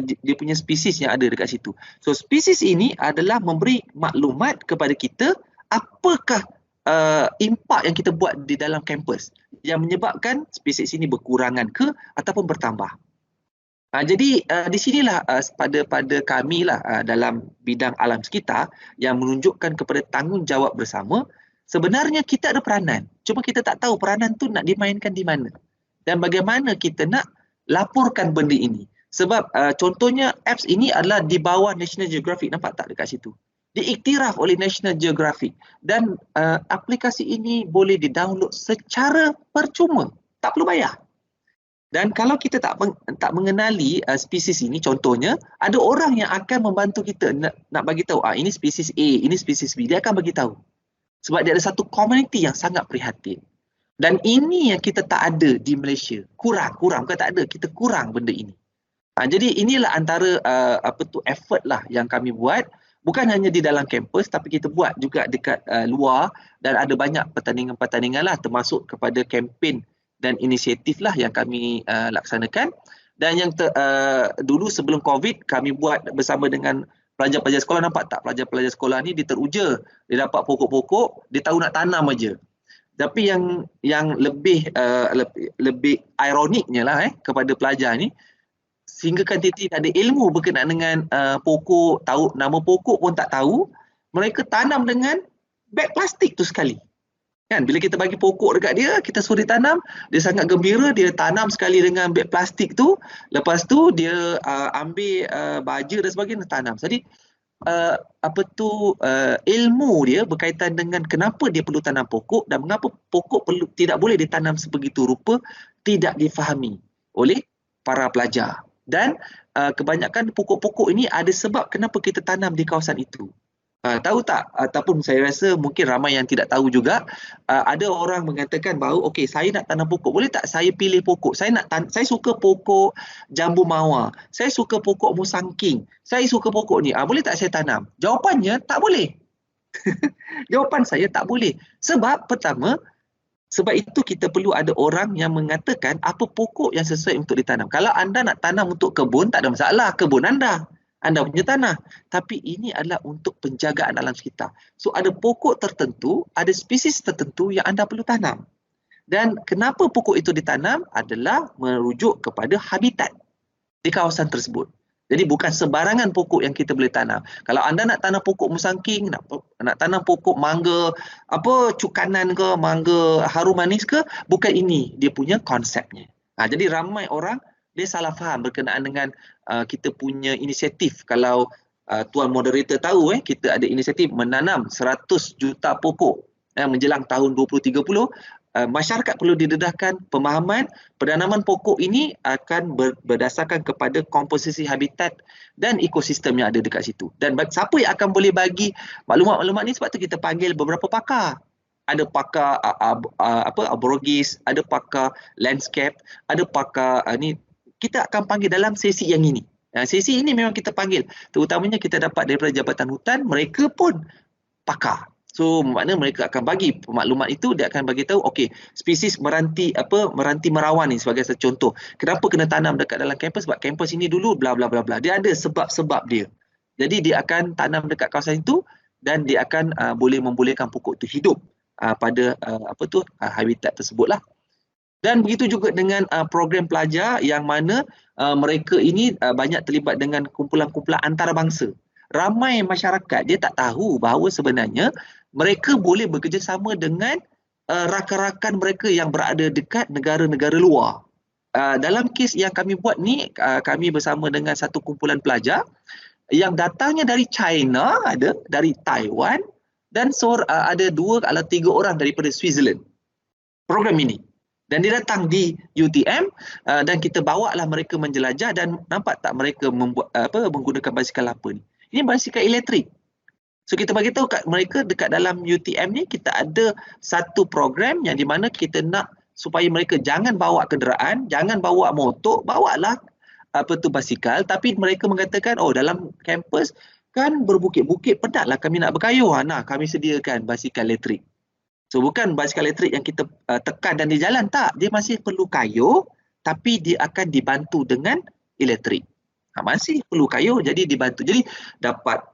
dia punya spesies yang ada dekat situ. So spesies ini adalah memberi maklumat kepada kita apakah impak yang kita buat di dalam kampus yang menyebabkan spesies ini berkurangan ke ataupun bertambah. Jadi di sinilah pada kami lah dalam bidang alam sekitar yang menunjukkan kepada tanggungjawab bersama. Sebenarnya kita ada peranan, cuma kita tak tahu peranan tu nak dimainkan di mana dan bagaimana kita nak laporkan benda ini. Sebab contohnya apps ini adalah di bawah National Geographic, nampak tak dekat situ? Diiktiraf oleh National Geographic, dan aplikasi ini boleh di-download secara percuma, tak perlu bayar. Dan kalau kita tak mengenali spesies ini, contohnya ada orang yang akan membantu kita nak bagi tahu ini spesies A, ini spesies B, dia akan bagi tahu. Sebab dia ada satu komuniti yang sangat prihatin. Dan ini yang kita tak ada di Malaysia. Kurang, bukan tak ada, kita kurang benda ini. Jadi inilah antara effort lah yang kami buat. Bukan hanya di dalam kampus, tapi kita buat juga dekat luar, dan ada banyak pertandingan-pertandingan lah, termasuk kepada kempen dan inisiatif lah yang kami laksanakan. Dan yang dulu sebelum COVID, kami buat bersama dengan pelajar-pelajar sekolah. Nampak tak pelajar-pelajar sekolah ni dia teruja, dia dapat pokok-pokok, dia tahu nak tanam aja. Tapi yang lebih lebih ironiknya lah kepada pelajar ni, sehinggakan dia tidak ada ilmu berkenaan dengan pokok, tahu nama pokok pun tak tahu, mereka tanam dengan beg plastik tu sekali. Kan, bila kita bagi pokok dekat dia, kita suruh dia tanam, dia sangat gembira, dia tanam sekali dengan beg plastik tu, lepas tu dia ambil baja dan sebagainya tanam. Jadi ilmu dia berkaitan dengan kenapa dia perlu tanam pokok dan mengapa pokok tidak boleh ditanam sebegitu rupa tidak difahami oleh para pelajar. Dan kebanyakan pokok-pokok ini ada sebab kenapa kita tanam di kawasan itu. Tahu tak, ataupun saya rasa mungkin ramai yang tidak tahu juga, ada orang mengatakan bahawa okey, saya nak tanam pokok, boleh tak saya pilih pokok? Saya suka pokok jambu mawar, saya suka pokok musangking, saya suka pokok ni, boleh tak saya tanam? Jawapannya tak boleh. Jawapan saya tak boleh. Sebab pertama, sebab itu kita perlu ada orang yang mengatakan apa pokok yang sesuai untuk ditanam. Kalau anda nak tanam untuk kebun, tak ada masalah, kebun anda punya tanah. Tapi ini adalah untuk penjagaan alam sekitar. So ada pokok tertentu, ada spesies tertentu yang anda perlu tanam. Dan kenapa pokok itu ditanam adalah merujuk kepada habitat di kawasan tersebut. Jadi bukan sembarangan pokok yang kita boleh tanam. Kalau anda nak tanam pokok musangking, nak tanam pokok mangga, cukanan ke, mangga harum manis ke, bukan ini dia punya konsepnya. Jadi ramai orang dia salah faham berkenaan dengan kita punya inisiatif. Kalau tuan moderator tahu, kita ada inisiatif menanam 100 juta pokok menjelang tahun 2030. Masyarakat perlu didedahkan pemahaman penanaman pokok ini akan berdasarkan kepada komposisi habitat dan ekosistem yang ada dekat situ. Dan siapa yang akan boleh bagi maklumat-maklumat ni, sebab tu kita panggil beberapa pakar. Ada pakar aborigis, ada pakar landscape, ada pakar ni. Kita akan panggil dalam sesi yang ini. Sesi ini memang kita panggil. Terutamanya kita dapat daripada Jabatan Hutan, mereka pun pakar. So maknanya mereka akan bagi maklumat itu, dia akan bagi tahu okey, spesies meranti merawan ni sebagai satu contoh. Kenapa kena tanam dekat dalam kampus? Sebab kampus ini dulu bla bla bla bla. Dia ada sebab-sebab dia. Jadi dia akan tanam dekat kawasan itu dan dia akan boleh membolehkan pokok itu hidup pada habitat tersebutlah. Dan begitu juga dengan program pelajar yang mana mereka ini banyak terlibat dengan kumpulan-kumpulan antarabangsa. Ramai masyarakat dia tak tahu bahawa sebenarnya mereka boleh bekerjasama dengan rakan-rakan mereka yang berada dekat negara-negara luar. Dalam kes yang kami buat ni, kami bersama dengan satu kumpulan pelajar yang datangnya dari China, ada dari Taiwan dan ada 2 atau 3 orang daripada Switzerland. Program ini. Dan dia datang di UTM dan kita bawa lah mereka menjelajah. Dan nampak tak mereka menggunakan basikal apa ni? Ini basikal elektrik. So kita bagi tahu kat mereka dekat dalam UTM ni kita ada satu program yang di mana kita nak supaya mereka jangan bawa kenderaan, jangan bawa motor, bawalah basikal. Tapi mereka mengatakan dalam kampus kan berbukit-bukit, penatlah kami nak berkayuh. Kami sediakan basikal elektrik. So bukan basikal elektrik yang kita tekan dan dia jalan, tak. Dia masih perlu kayuh tapi dia akan dibantu dengan elektrik. Masih perlu kayuh jadi dibantu. Jadi dapat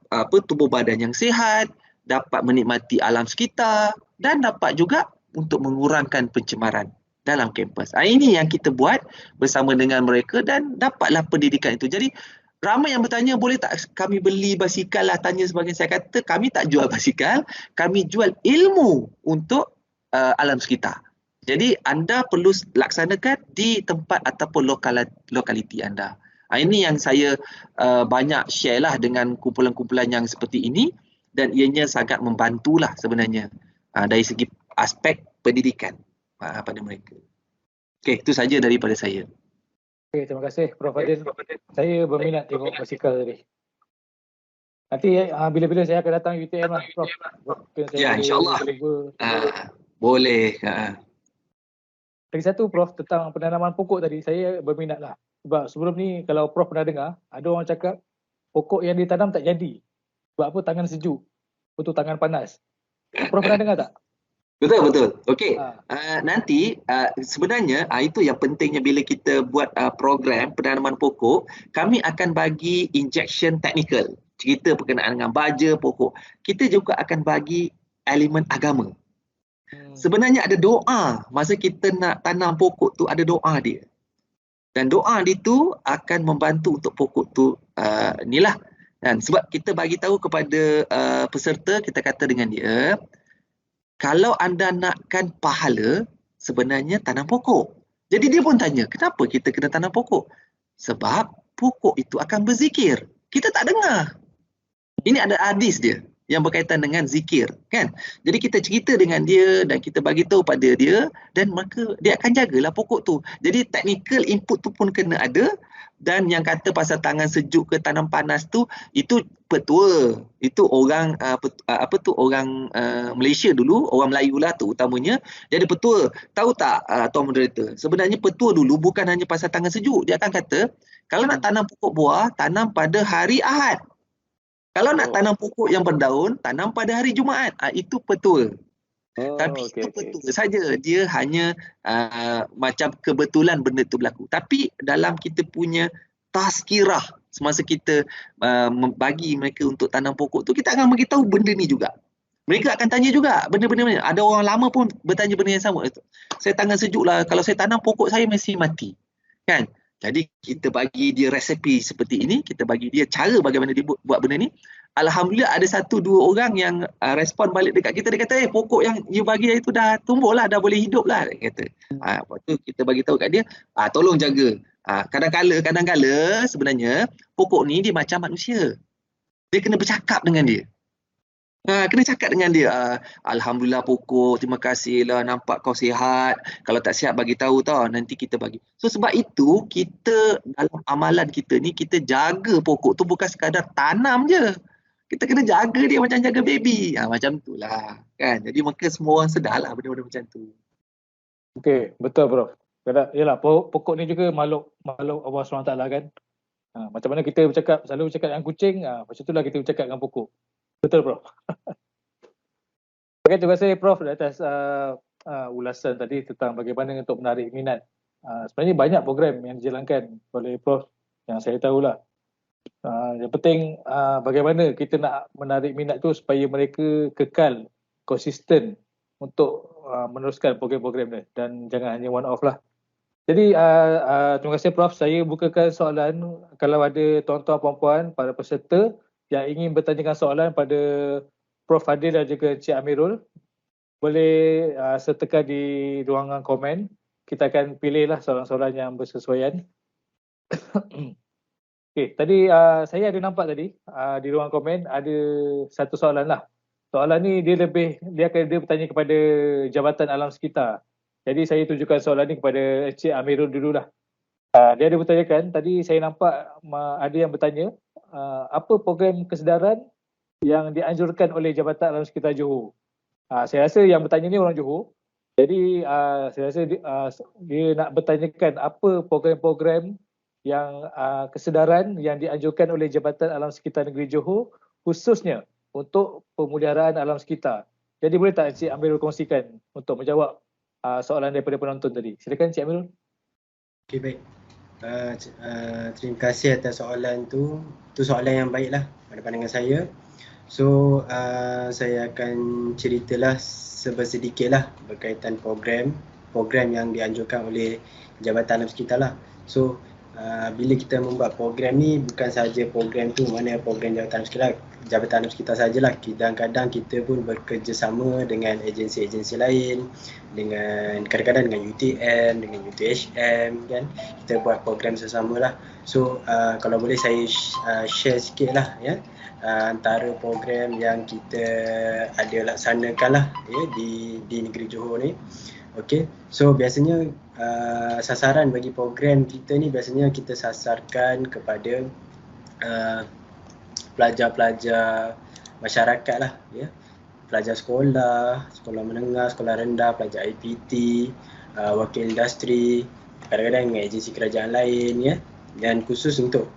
tubuh badan yang sihat, dapat menikmati alam sekitar dan dapat juga untuk mengurangkan pencemaran dalam kampus. Ini yang kita buat bersama dengan mereka dan dapatlah pendidikan itu. Jadi ramai yang bertanya, boleh tak kami beli basikal lah, tanya sebagainya. Saya kata kami tak jual basikal, kami jual ilmu untuk alam sekitar. Jadi anda perlu laksanakan di tempat ataupun lokaliti anda. Ini yang saya banyak share lah dengan kumpulan-kumpulan yang seperti ini dan ianya sangat membantulah sebenarnya dari segi aspek pendidikan pada mereka. Okey, itu saja daripada saya. Okey, terima kasih Prof. Adil. Saya berminat tengok basikal tadi. Nanti bila-bila saya akan datang UTM lah Prof. Ya, insyaAllah. Boleh. Lagi satu Prof, tentang penanaman pokok tadi, saya berminat lah. Sebab sebelum ni kalau Prof pernah dengar, ada orang cakap pokok yang ditanam tak jadi. Sebab apa? Tangan sejuk. Betul, tangan panas. Prof pernah dengar tak? Betul. Okey. Nanti sebenarnya itu yang pentingnya bila kita buat program penanaman pokok, kami akan bagi injection technical. Cerita berkenaan dengan baja pokok. Kita juga akan bagi elemen agama. Sebenarnya ada doa masa kita nak tanam pokok tu, ada doa dia. Dan doa dia tu akan membantu untuk pokok tu inilah. Dan sebab kita bagi tahu kepada peserta, kita kata dengan dia, kalau anda nakkan pahala, sebenarnya tanam pokok. Jadi dia pun tanya, kenapa kita kena tanam pokok? Sebab pokok itu akan berzikir. Kita tak dengar. Ini ada hadis dia yang berkaitan dengan zikir, kan? Jadi kita cerita dengan dia dan kita bagi tahu pada dia, dan maka dia akan jagalah pokok tu. Jadi technical input tu pun kena ada. Dan yang kata pasal tangan sejuk ke tanam panas tu, itu petua. Itu orang orang Malaysia dulu, orang Melayu lah tu utamanya, dia ada petua. Tahu tak Tuan Moderator? Sebenarnya petua dulu bukan hanya pasal tangan sejuk. Dia akan kata, kalau nak tanam pokok buah, tanam pada hari Ahad. Kalau nak tanam pokok yang berdaun, tanam pada hari Jumaat. Itu petua. Tapi itu betul saja. Dia hanya macam kebetulan benda itu berlaku. Tapi dalam kita punya tazkirah, semasa kita bagi mereka untuk tanam pokok tu, kita akan beritahu benda ni juga. Mereka akan tanya juga benda-benda. Ada orang lama pun bertanya benda yang sama. Saya tangan sejuk lah, kalau saya tanam pokok saya mesti mati. Kan? Jadi kita bagi dia resepi seperti ini, kita bagi dia cara bagaimana dia buat benda ni. Alhamdulillah ada 1-2 orang yang respon balik dekat kita, dia kata, pokok yang you bagi itu dah tumbuh lah, dah boleh hidup lah, dia kata. Lepas tu kita bagi tahu kat dia, tolong jaga. Kadang-kala sebenarnya pokok ni dia macam manusia. Dia kena bercakap dengan dia. Kena cakap dengan dia, Alhamdulillah pokok, terima kasih lah, nampak kau sihat. Kalau tak sihat bagi tahu tau, nanti kita bagi. So sebab itu kita dalam amalan kita ni, kita jaga pokok tu bukan sekadar tanam je. Kita kena jaga dia macam jaga baby. Macam tu lah kan. Jadi maka semua orang sedar lah benda-benda macam tu. Okey, betul bro. Yalah, pokok ni juga makhluk Allah SWT kan. Macam mana kita selalu bercakap dengan kucing, macam itulah kita bercakap dengan pokok. Betul bro. Okay, terima kasih Prof atas ulasan tadi tentang bagaimana untuk menarik minat. Sebenarnya banyak program yang dijalankan oleh Prof yang saya tahulah. Yang penting bagaimana kita nak menarik minat tu supaya mereka kekal konsisten untuk meneruskan program-program ni, dan jangan hanya one off lah. Jadi terima kasih Prof. Saya bukakan soalan kalau ada tuan-tuan puan-puan para peserta yang ingin bertanyakan soalan pada Prof Fadil dan juga Cik Amirul, boleh sertakan di ruangan komen. Kita akan pilihlah soalan-soalan yang bersesuaian. Okey, tadi saya ada nampak tadi di ruang komen ada satu soalan lah. Soalan ni dia bertanya kepada Jabatan Alam Sekitar. Jadi saya tunjukkan soalan ni kepada Encik Amirul dululah. Dia ada bertanyakan, tadi saya nampak ada yang bertanya, apa program kesedaran yang dianjurkan oleh Jabatan Alam Sekitar Johor? Saya rasa yang bertanya ni orang Johor. Jadi saya rasa dia nak bertanyakan apa program-program yang kesedaran yang dianjurkan oleh Jabatan Alam Sekitar Negeri Johor khususnya untuk pemeliharaan alam sekitar. Jadi boleh tak Encik Amirul kongsikan untuk menjawab soalan daripada penonton tadi? Silakan Encik Amirul. Okey, baik. Terima kasih atas soalan tu. Tu soalan yang baiklah pada pandangan saya. So saya akan ceritalah sedikitlah berkaitan program yang dianjurkan oleh Jabatan Alam Sekitar lah. So bila kita membuat program ni, bukan sahaja program tu mana program Jabatan Alam Sekitar sajalah. Kadang-kadang kita pun bekerjasama dengan agensi-agensi lain, dengan kadang-kadang dengan UTM, dengan UTHM kan. Kita buat program sesama lah. So kalau boleh saya share sikit lah ya, antara program yang kita ada laksanakan lah ya, di negeri Johor ni. Okey, so biasanya sasaran bagi program kita ni biasanya kita sasarkan kepada pelajar-pelajar masyarakat lah ya. Pelajar sekolah menengah, sekolah rendah, pelajar IPT, wakil industri, kadang-kadang dengan agensi kerajaan lain ya. Dan khusus untuk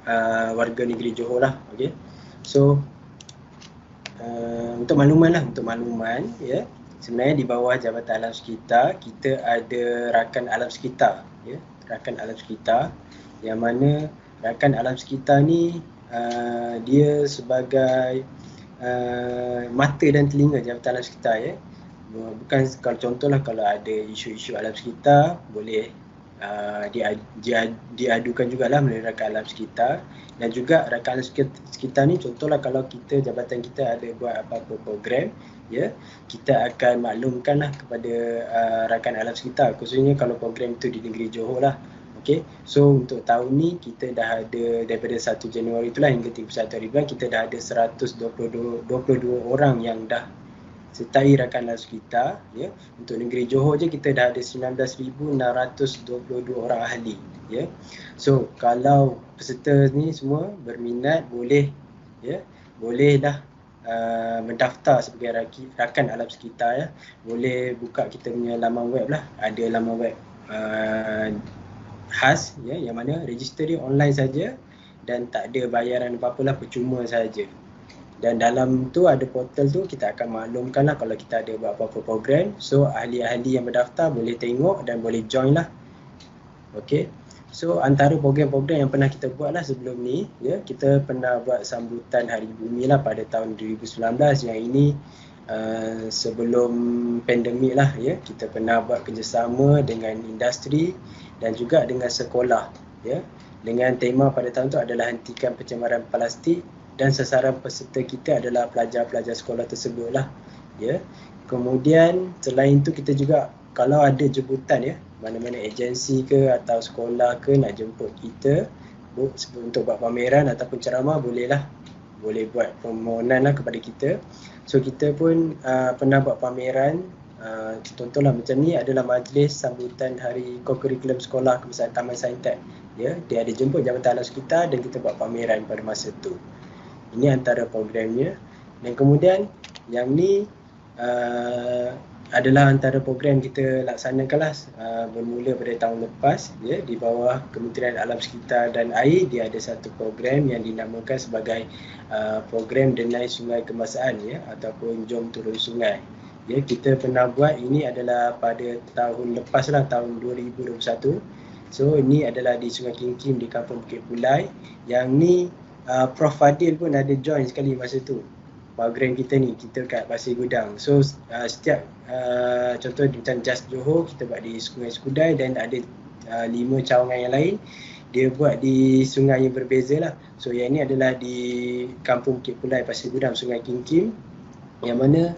warga negeri Johor lah. Okey. So untuk makluman ya. Sebenarnya di bawah Jabatan Alam Sekitar kita ada Rakan Alam Sekitar ya. Rakan Alam Sekitar yang mana Rakan Alam Sekitar ni dia sebagai mata dan telinga Jabatan Alam Sekitar ya. bukan kalau contohlah kalau ada isu-isu alam sekitar boleh diadukan jugalah melalui rakan alam sekitar. Dan juga rakan alam sekitar ni contohlah kalau kita jabatan kita ada buat apa-apa program, ya, kita akan maklumkanlah kepada rakan alam sekitar, khususnya kalau program itu di negeri Johor lah. Okay, so untuk tahun ni kita dah ada daripada 1 Januari itulah hingga 31 hari bulan kita dah ada 122 orang yang dah sertai rakan alam sekitar, ya. Untuk negeri Johor je kita dah ada 19,622 orang ahli, ya. So kalau peserta ni semua berminat boleh, ya, boleh dah mendaftar sebagai rakan alam sekitar, ya. Boleh buka kita punya laman web lah, ada laman web khas, ya, yang mana register dia online saja dan tak ada bayaran apa-apalah, percuma saja. Dan dalam tu ada portal tu kita akan maklumkan lah kalau kita ada buat apa-apa program. So ahli-ahli yang berdaftar boleh tengok dan boleh join lah. Okay. So antara program-program yang pernah kita buat lah sebelum ni, ya, kita pernah buat sambutan Hari Bumi lah pada tahun 2019. Yang ini sebelum pandemik lah, ya. Kita pernah buat kerjasama dengan industri dan juga dengan sekolah, ya. Dengan tema pada tahun tu adalah hentikan pencemaran plastik. Dan sasaran peserta kita adalah pelajar-pelajar sekolah tersebut lah, ya. Kemudian selain itu kita juga kalau ada jemputan, ya, mana-mana agensi ke atau sekolah ke nak jemput kita untuk buat pameran ataupun ceramah, bolehlah, boleh buat permohonan lah kepada kita. So kita pun pernah buat pameran, contohlah macam ni adalah majlis sambutan Hari Kokurikulum Sekolah Kebangsaan Taman Saintek, ya. Dia ada jemput Jabatan Alam Sekitar dan kita buat pameran pada masa tu. Ini antara programnya. Dan kemudian yang ni adalah antara program kita laksanakanlah bermula pada tahun lepas, ya, di bawah Kementerian Alam Sekitar dan Air. Dia ada satu program yang dinamakan sebagai program Denai Sungai Kebangsaan, ya, ataupun Jom Turun Sungai. Ya, kita pernah buat ini adalah pada tahun lepas lah, tahun 2021. So ini adalah di Sungai Kim di Kampung Bukit Pulai. Yang ni Prof Fadil pun ada join sekali masa tu program kita ni, kita kat Pasir Gudang. So setiap contoh macam Just Johor kita buat di Sungai Skudai dan ada 5 cawangan yang lain dia buat di sungai yang berbeza lah. So yang ni adalah di Kampung Bukit Pulai Pasir Gudang, Sungai Kim, yang mana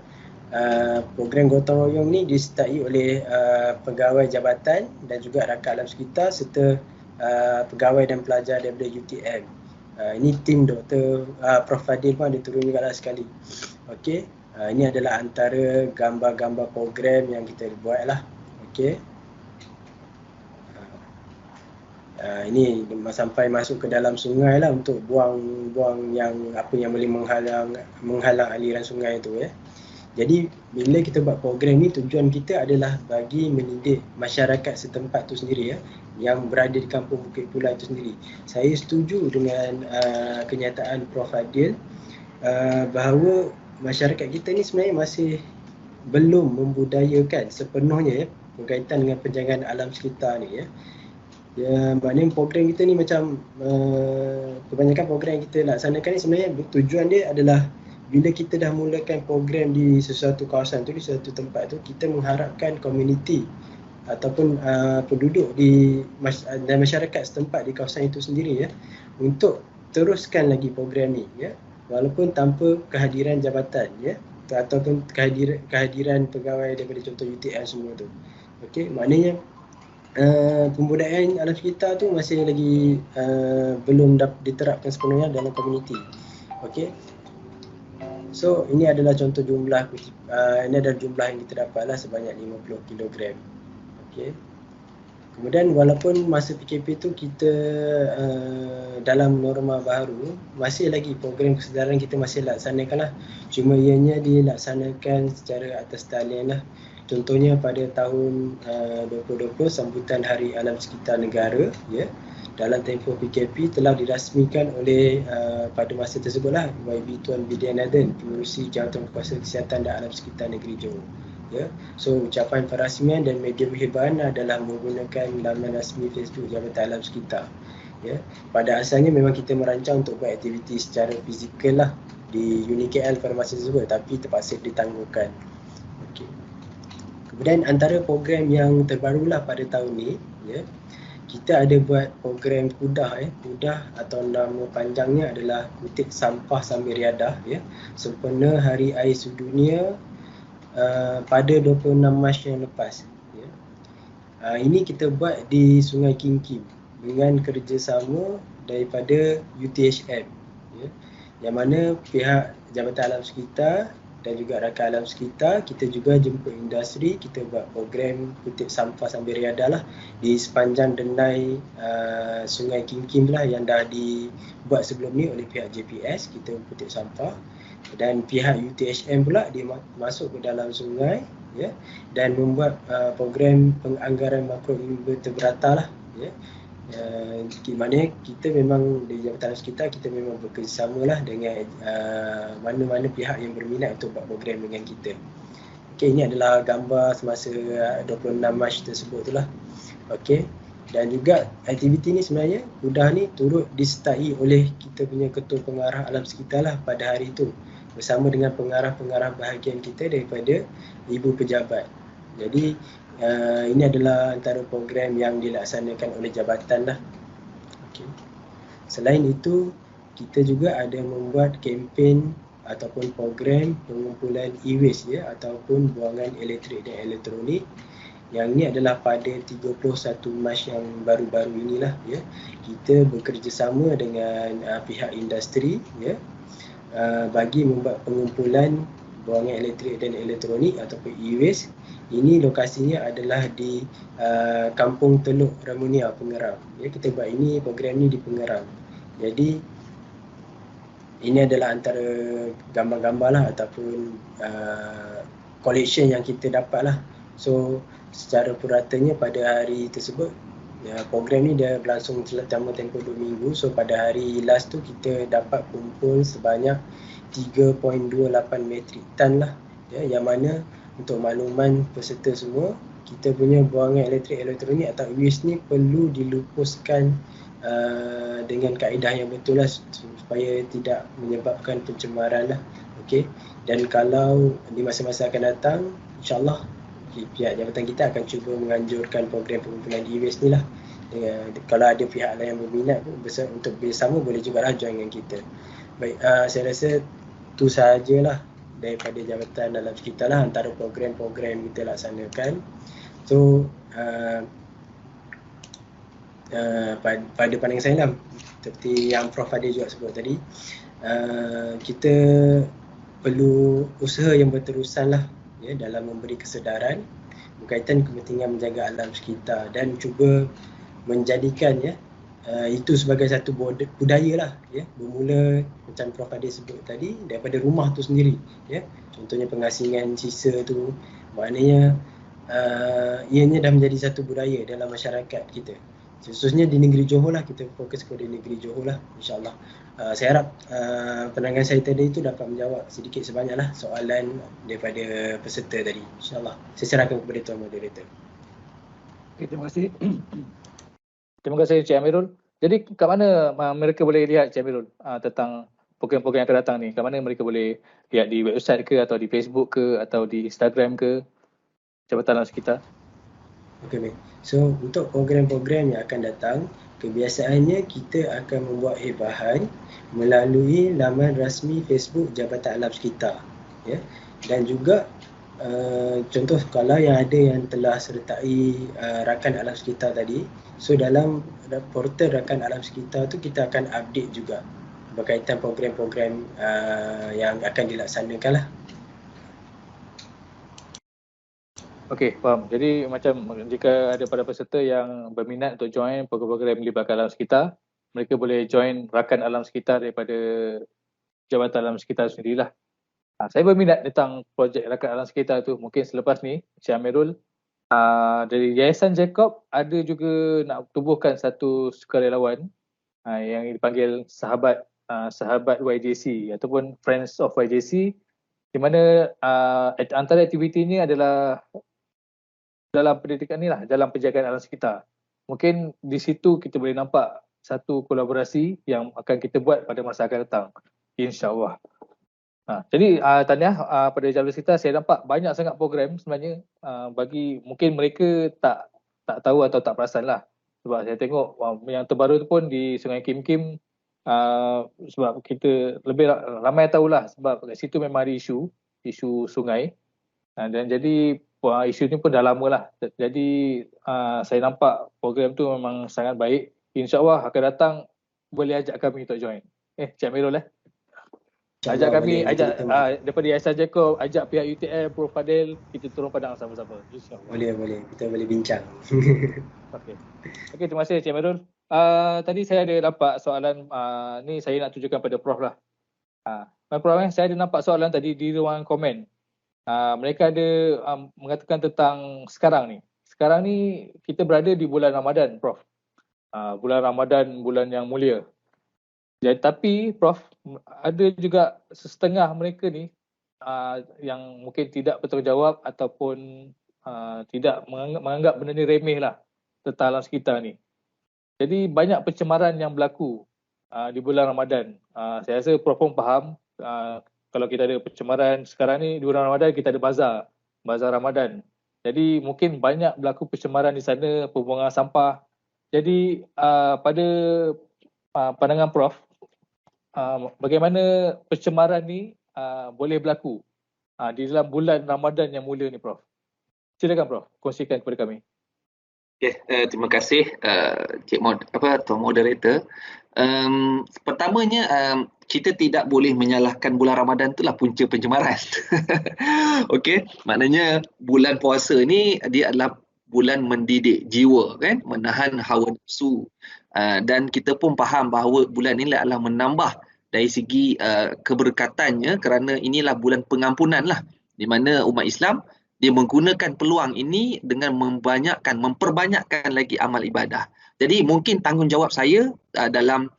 program gotong royong ni disertai oleh pegawai jabatan dan juga rakan alam sekitar serta pegawai dan pelajar daripada UTM. Ini tim Dr. Prof Fadil pun ada turun juga lah sekali. Okey, ini adalah antara gambar-gambar program yang kita buat lah. Okey, ini sampai masuk ke dalam sungai lah untuk buang yang apa yang boleh menghalang aliran sungai itu, ya. Jadi bila kita buat program ni, tujuan kita adalah bagi mendidik masyarakat setempat tu sendiri, ya, yang berada di Kampung Bukit Pulai itu sendiri. Saya setuju dengan kenyataan Prof Fadil bahawa masyarakat kita ni sebenarnya masih belum membudayakan sepenuhnya, ya, berkaitan dengan penjagaan alam sekitar ni, ya. Ya, maknanya program kita ni macam kebanyakan program yang kita laksanakan ni sebenarnya tujuan dia adalah bila kita dah mulakan program di sesuatu kawasan tu, di sesuatu tempat tu, kita mengharapkan komuniti ataupun penduduk dan masyarakat setempat di kawasan itu sendiri, ya, untuk teruskan lagi program ni, ya, walaupun tanpa kehadiran jabatan, ya, ataupun kehadiran pegawai daripada contoh UTM semua tu. Okey, maknanya pembudayaan alam sekitar tu masih lagi belum diterapkan sepenuhnya dalam komuniti. Okey. So ini adalah contoh jumlah, ini adalah jumlah yang kita dapatlah sebanyak 50 kg. Okey. Kemudian walaupun masa PKP tu kita dalam norma baru, masih lagi program kesedaran kita masih laksanakan lah. Cuma ianya dilaksanakan secara atas talian lah. Contohnya pada tahun 2020 sambutan Hari Alam Sekitar Negara, ya, dalam tempoh PKP telah dirasmikan oleh pada masa tersebutlah YB Tuan Vidyanathan, Pengerusi Jawatan Kuasa Kesihatan dan Alam Sekitar Negeri Johor. Ya. So ucapan perasmian dan media perhibaan adalah menggunakan laman rasmi Facebook Jabatan Alam Sekitar. Ya. Pada asalnya memang kita merancang untuk buat aktiviti secara fizikal lah di unit KL pada masa tersebut, tapi terpaksa ditangguhkan. Okey. Kemudian antara program yang terbarulah pada tahun ni, ya, kita ada buat program KUDAH. KUDAH atau nama panjangnya adalah Kutip Sampah Sambil Riadah, ya, sempena Hari Air Sedunia pada 26 Mac yang lepas, ya. Ini kita buat di Sungai Kim dengan kerjasama daripada UTHM, ya, yang mana pihak Jabatan Alam Sekitar dan juga rakan alam sekitar, kita juga jemput industri, kita buat program Kutip Sampah Sambil Riadah lah di sepanjang denai Sungai Kim lah yang dah dibuat sebelum ni oleh pihak JPS. Kita kutip sampah dan pihak UTHM pula dia masuk ke dalam sungai, ya, dan membuat program penganggaran makro invertebrata lah, ya. Maknanya kita memang di Jabatan Alam Sekitar kita memang bekerjasama lah dengan mana-mana pihak yang berminat untuk buat program dengan kita. Okey, ini adalah gambar semasa 26 Mac tersebut tu lah. Okey, dan juga aktiviti ni sebenarnya KUDAH ni turut disertai oleh kita punya Ketua Pengarah Alam Sekitar lah pada hari itu, bersama dengan pengarah-pengarah bahagian kita daripada Ibu Pejabat. Jadi ini adalah antara program yang dilaksanakan oleh jabatan lah. Okay. Selain itu, kita juga ada membuat kempen ataupun program pengumpulan e-waste, ya, ataupun buangan elektrik dan elektronik. Yang ini adalah pada 31 Mac yang baru-baru inilah, ya. Kita bekerjasama dengan pihak industri, ya, bagi membuat pengumpulan buangan elektrik dan elektronik ataupun e-waste. Ini lokasinya adalah di Kampung Teluk Ramunia, Pengerang. Ya, kita buat ini, program ni di Pengerang. Jadi ini adalah antara gambar-gambar lah ataupun collection yang kita dapat lah. So secara puratanya pada hari tersebut, ya, program ni dia berlangsung selama tempoh 2 minggu. So pada hari last tu kita dapat kumpul sebanyak 3.28 metrik tan lah, ya, yang mana untuk makluman peserta semua, kita punya buangan elektrik elektronik atau waste ni perlu dilupuskan dengan kaedah yang betul lah, supaya tidak menyebabkan pencemaran lah. Okay. Dan kalau di masa-masa akan datang, insyaAllah pihak jabatan kita akan cuba menganjurkan program pengumpulan e-waste ni lah. Kalau ada pihak lain yang berminat untuk bersama, boleh juga lah join dengan kita. Baik, saya rasa itu sahajalah daripada Jabatan Alam Sekitar lah, antara program-program kita laksanakan. So pada pandangan saya lah, seperti yang Prof Adil juga sebut tadi, kita perlu usaha yang berterusan lah, ya, dalam memberi kesedaran berkaitan kepentingan menjaga alam sekitar dan cuba menjadikan, ya, itu sebagai satu budaya lah, ya. Bermula macam Prof Adil sebut tadi daripada rumah tu sendiri, ya. Contohnya pengasingan sisa tu, maknanya ianya dah menjadi satu budaya dalam masyarakat kita. Khususnya di negeri Johor lah, kita fokus kepada negeri Johor lah, insyaAllah. Saya harap penerangan saya tadi itu dapat menjawab sedikit sebanyak lah soalan daripada peserta tadi, insyaAllah. Saya serahkan kepada Tuan Moderator. Okay, terima kasih. Terima kasih Cik Amirul. Jadi kat mana mereka boleh lihat Cik Amirul tentang program-program yang akan datang ni? Kat mana mereka boleh lihat, di website ke, atau di Facebook ke, atau di Instagram ke Jabatan Alam Sekitar? Okey, baik. So untuk program-program yang akan datang, kebiasaannya kita akan membuat hibahan melalui laman rasmi Facebook Jabatan Alam Sekitar, ya. Dan juga contoh kalau yang ada yang telah sertai rakan alam sekitar tadi, so dalam portal rakan alam sekitar tu kita akan update juga berkaitan program-program yang akan dilaksanakan lah. Okey, faham. Jadi macam jika ada para peserta yang berminat untuk join program-program melibatkan alam sekitar, mereka boleh join rakan alam sekitar daripada Jabatan Alam Sekitar sendirilah. Saya berminat tentang projek rakan alam sekitar tu. Mungkin selepas ni Cik Amirul dari Yayasan Jacob ada juga nak tubuhkan satu sukarelawan yang dipanggil sahabat YJC ataupun Friends of YJC, di mana antara aktiviti ni adalah dalam pendidikan ni lah, dalam penjagaan alam sekitar. Mungkin di situ kita boleh nampak satu kolaborasi yang akan kita buat pada masa akan datang, insya-Allah. Jadi Taniah, pada Jawapan kita saya nampak banyak sangat program sebenarnya bagi mungkin mereka tak tahu atau tak perasan lah. Sebab saya tengok yang terbaru tu pun di Sungai Kim Kim, sebab kita lebih ramai tahulah sebab kat situ memang ada isu sungai. Dan jadi isu ni pun dah lama lah. Jadi saya nampak program tu memang sangat baik. InsyaAllah akan datang boleh ajak kami untuk join. Cik Amirul ajak kami, ajak daripada Yayasan Jacob, ajak pihak UTM, Prof Fadil, kita turun padang sama-sama. InsyaAllah. Boleh. Kita boleh bincang. Okey, terima kasih Cik Amirul. Tadi saya ada nampak soalan, ni saya nak tunjukkan pada Prof lah. Prof, saya ada nampak soalan tadi di ruangan komen. Mereka ada mengatakan tentang sekarang ni. Sekarang ni kita berada di bulan Ramadan, Prof. Bulan Ramadan, bulan yang mulia. Jadi, tapi Prof, ada juga setengah mereka ni yang mungkin tidak bertanggungjawab ataupun tidak menganggap benda ni remeh lah tentang alam sekitar ni. Jadi banyak pencemaran yang berlaku di bulan Ramadan. Saya rasa Prof pun faham kalau kita ada pencemaran sekarang ni di bulan Ramadan, kita ada bazar Ramadan. Jadi mungkin banyak berlaku pencemaran di sana, pembuangan sampah. Jadi pada pandangan Prof, bagaimana pencemaran ni boleh berlaku di dalam bulan Ramadan yang mulia ni, Prof? Silakan Prof, kongsikan kepada kami. Okay, terima kasih Tuan Moderator. Pertamanya kita tidak boleh menyalahkan bulan Ramadan itulah punca pencemaran. Okey, maknanya bulan puasa ni dia adalah bulan mendidik jiwa, kan, menahan hawa nafsu, dan kita pun faham bahawa bulan ini adalah menambah dari segi keberkatannya kerana inilah bulan pengampunan lah, di mana umat Islam dia menggunakan peluang ini dengan memperbanyakkan lagi amal ibadah. Jadi mungkin tanggungjawab saya dalam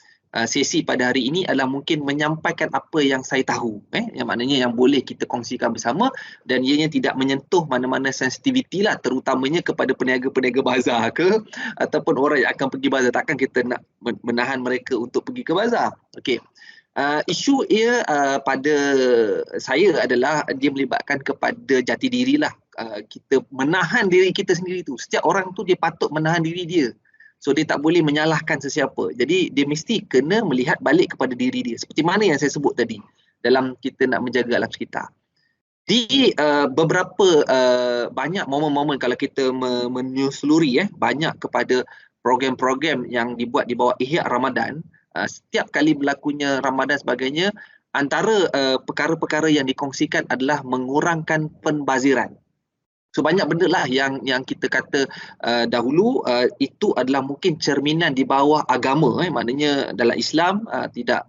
sesi pada hari ini adalah mungkin menyampaikan apa yang saya tahu, yang maknanya yang boleh kita kongsikan bersama dan ianya tidak menyentuh mana-mana sensitiviti lah, terutamanya kepada peniaga-peniaga bazar ke ataupun orang yang akan pergi bazar. Takkan kita nak menahan mereka untuk pergi ke bazar. Okey. Isu ia pada saya adalah dia melibatkan kepada jati diri lah. Kita menahan diri kita sendiri tu. Setiap orang tu dia patut menahan diri dia. So dia tak boleh menyalahkan sesiapa. Jadi dia mesti kena melihat balik kepada diri dia. Seperti mana yang saya sebut tadi dalam kita nak menjaga alam sekitar. Di beberapa banyak momen-momen kalau kita menyusuluri banyak kepada program-program yang dibuat di bawah Ihya Ramadan, setiap kali berlakunya Ramadan sebagainya, antara perkara-perkara yang dikongsikan adalah mengurangkan penbaziran. So banyak benda lah yang kita kata dahulu itu adalah mungkin cerminan di bawah agama, maknanya dalam Islam tidak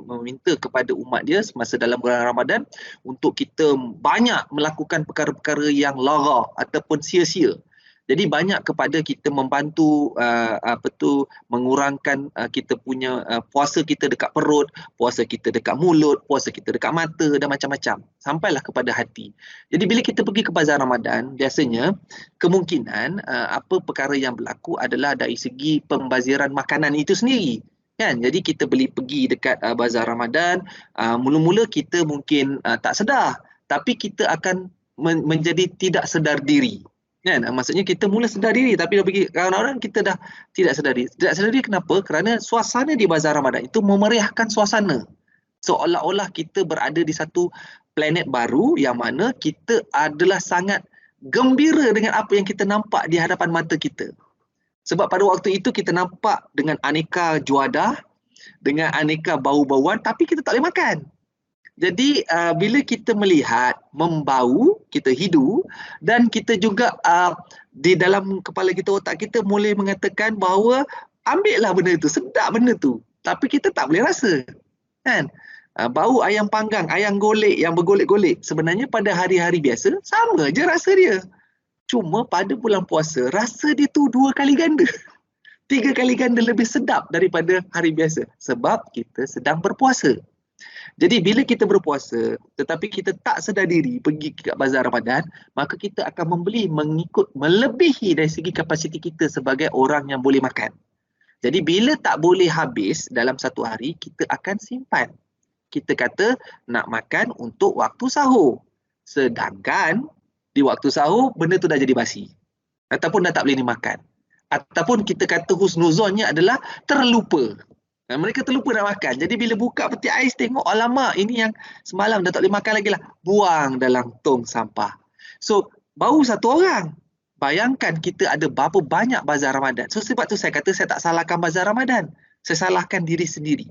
meminta kepada umat dia semasa dalam bulan Ramadan untuk kita banyak melakukan perkara-perkara yang lara ataupun sia-sia. Jadi banyak kepada kita membantu mengurangkan kita punya puasa kita dekat perut, puasa kita dekat mulut, puasa kita dekat mata dan macam-macam sampailah kepada hati. Jadi bila kita pergi ke bazar Ramadan, biasanya kemungkinan apa perkara yang berlaku adalah dari segi pembaziran makanan itu sendiri. Kan? Jadi kita pergi dekat bazar Ramadan, mula-mula kita mungkin tak sedar, tapi kita akan menjadi tidak sedar diri. Kan? Maksudnya kita mula sedar diri tapi dah pergi kawan-kawan kita dah tidak sedar diri. Tidak sedar diri kenapa? Kerana suasana di bazar Ramadan itu memeriahkan suasana. Seolah-olah kita berada di satu planet baru yang mana kita adalah sangat gembira dengan apa yang kita nampak di hadapan mata kita. Sebab pada waktu itu kita nampak dengan aneka juadah, dengan aneka bau-bauan tapi kita tak boleh makan. Jadi bila kita melihat, membau, kita hidu dan kita juga di dalam kepala kita, otak kita boleh mengatakan bahawa ambillah benda itu, sedap benda tu. Tapi kita tak boleh rasa. Kan? Bau ayam panggang, ayam golek yang bergolek-golek sebenarnya pada hari-hari biasa sama je rasa dia. Cuma pada bulan puasa rasa dia tu 2 kali ganda. 3 kali ganda lebih sedap daripada hari biasa sebab kita sedang berpuasa. Jadi bila kita berpuasa tetapi kita tak sedar diri pergi ke bazar Ramadan, maka kita akan membeli melebihi dari segi kapasiti kita sebagai orang yang boleh makan. Jadi bila tak boleh habis dalam satu hari, kita akan simpan. kita kata nak makan untuk waktu sahur. Sedangkan di waktu sahur benda tu dah jadi basi. Ataupun dah tak boleh dimakan. Ataupun kita kata husnuzonnya adalah terlupa. Mereka terlupa nak makan. Jadi bila buka peti ais tengok, alamak ini yang semalam dah tak boleh makan lagi lah. Buang dalam tong sampah. So baru satu orang. Bayangkan kita ada berapa banyak bazar Ramadan. So sebab tu saya kata saya tak salahkan bazar Ramadan. Saya salahkan diri sendiri.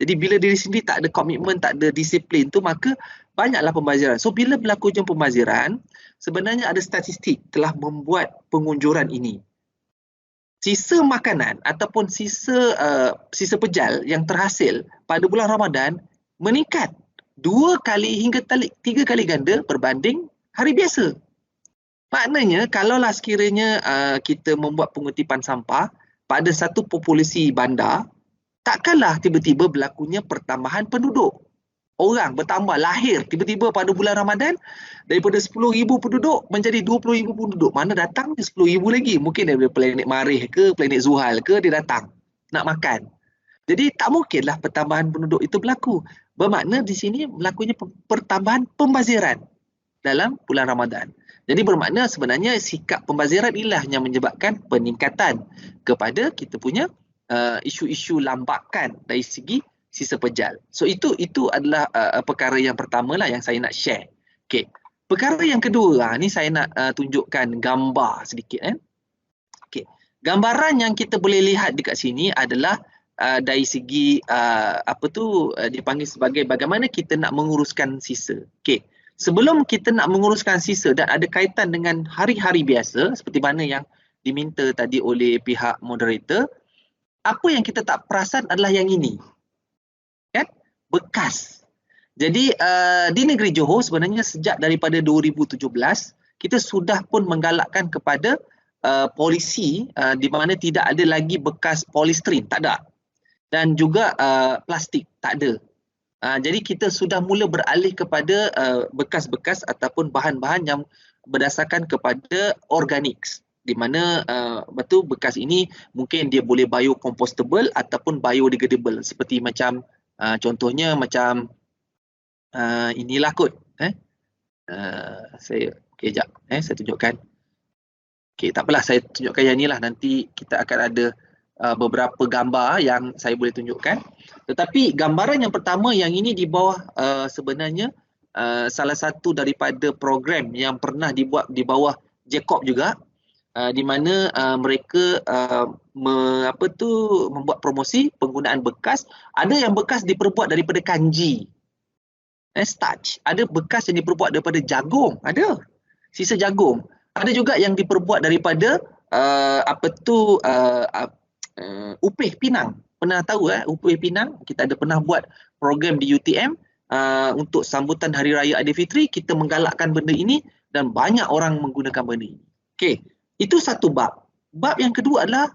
Jadi bila diri sendiri tak ada komitmen, tak ada disiplin tu, maka banyaklah pembaziran. So bila berlakunya pembaziran, sebenarnya ada statistik telah membuat pengunjuran ini. Sisa makanan ataupun sisa pejal yang terhasil pada bulan Ramadan meningkat 2 kali hingga 3 kali ganda berbanding hari biasa. Maknanya kalaulah sekiranya kita membuat pengutipan sampah pada satu populasi bandar, takkanlah tiba-tiba berlakunya pertambahan penduduk. Orang bertambah, lahir tiba-tiba pada bulan Ramadan daripada 10,000 penduduk menjadi 20,000 penduduk. Mana datang 10,000 lagi. Mungkin daripada planet Marikh ke, planet Zuhal ke, dia datang nak makan. Jadi tak mungkinlah pertambahan penduduk itu berlaku. Bermakna di sini berlakunya pertambahan pembaziran dalam bulan Ramadan. Jadi bermakna sebenarnya sikap pembaziran inilah yang menyebabkan peningkatan kepada kita punya isu-isu lambakan dari segi sisa pejal. So itu adalah perkara yang pertama lah yang saya nak share. Okey. Perkara yang kedua, ni saya nak tunjukkan gambar sedikit. Okey. Gambaran yang kita boleh lihat dekat sini adalah dari segi dipanggil sebagai bagaimana kita nak menguruskan sisa. Okey. Sebelum kita nak menguruskan sisa dan ada kaitan dengan hari-hari biasa seperti mana yang diminta tadi oleh pihak moderator, apa yang kita tak perasan adalah yang ini. Kan? Bekas. Jadi di negeri Johor sebenarnya sejak daripada 2017 kita sudah pun menggalakkan kepada polisi di mana tidak ada lagi bekas polistrin, tak ada. Dan juga plastik, tak ada. Jadi kita sudah mula beralih kepada bekas-bekas ataupun bahan-bahan yang berdasarkan kepada organik. Di mana betul bekas ini mungkin dia boleh biocompostable ataupun biodegradable, seperti macam contohnya macam inilah kot. Saya jap, saya tunjukkan. Okey, tak apalah, saya tunjukkan yang inilah, nanti kita akan ada beberapa gambar yang saya boleh tunjukkan. Tetapi gambaran yang pertama yang ini di bawah sebenarnya salah satu daripada program yang pernah dibuat di bawah Jacob juga, di mana mereka membuat promosi penggunaan bekas. Ada yang bekas diperbuat daripada kanji, starch. Ada bekas yang diperbuat daripada jagung, ada sisa jagung. Ada juga yang diperbuat daripada upih pinang. Pernah tahu upih pinang? Kita ada pernah buat program di UTM untuk sambutan Hari Raya Aidilfitri. Kita menggalakkan benda ini dan banyak orang menggunakan benda ini. Okey. Itu satu bab. Bab yang kedua adalah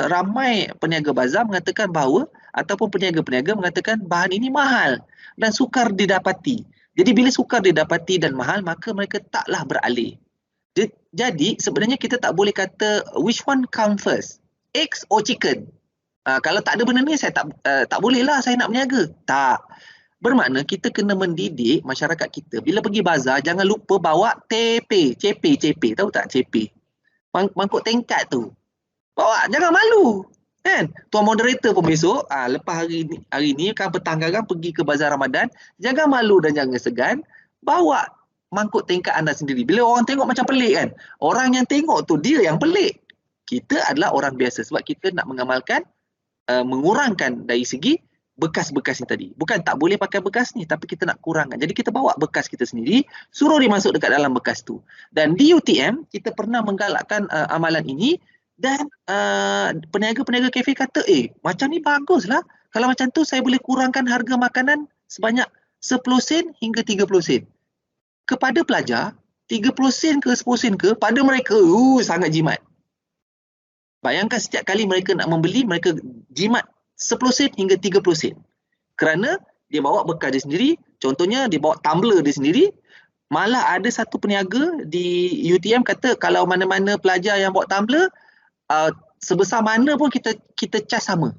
ramai peniaga bazar mengatakan bahawa ataupun peniaga-peniaga mengatakan bahan ini mahal dan sukar didapati. Jadi bila sukar didapati dan mahal, maka mereka taklah beralih. Jadi sebenarnya kita tak boleh kata which one come first, eggs or chicken. Kalau tak ada benda ni saya tak boleh lah saya nak berniaga. Tak. Bermakna kita kena mendidik masyarakat kita. Bila pergi bazar jangan lupa bawa cepe. Tahu tak cepe? Mangkuk tingkat tu. Bawa, jangan malu. Kan? Tuan moderator pun besok, lepas hari ni kan petang kan pergi ke bazar Ramadan, jangan malu dan jangan segan, bawa mangkuk tingkat anda sendiri. Bila orang tengok macam pelik kan, orang yang tengok tu dia yang pelik. Kita adalah orang biasa sebab kita nak mengamalkan, mengurangkan dari segi bekas-bekas ni tadi. Bukan tak boleh pakai bekas ni, tapi kita nak kurangkan. Jadi kita bawa bekas kita sendiri, suruh dia masuk dekat dalam bekas tu. Dan di UTM, kita pernah menggalakkan amalan ini dan peniaga-peniaga kafe kata, macam ni baguslah. Kalau macam tu saya boleh kurangkan harga makanan sebanyak 10 sen hingga 30 sen. Kepada pelajar, 30 sen ke 10 sen ke, pada mereka, sangat jimat. Bayangkan setiap kali mereka nak membeli, mereka jimat 10 sen hingga 30 sen. Kerana dia bawa bekas dia sendiri, contohnya dia bawa tumbler dia sendiri. Malah ada satu peniaga di UTM kata kalau mana-mana pelajar yang bawa tumbler, sebesar mana pun kita cas sama.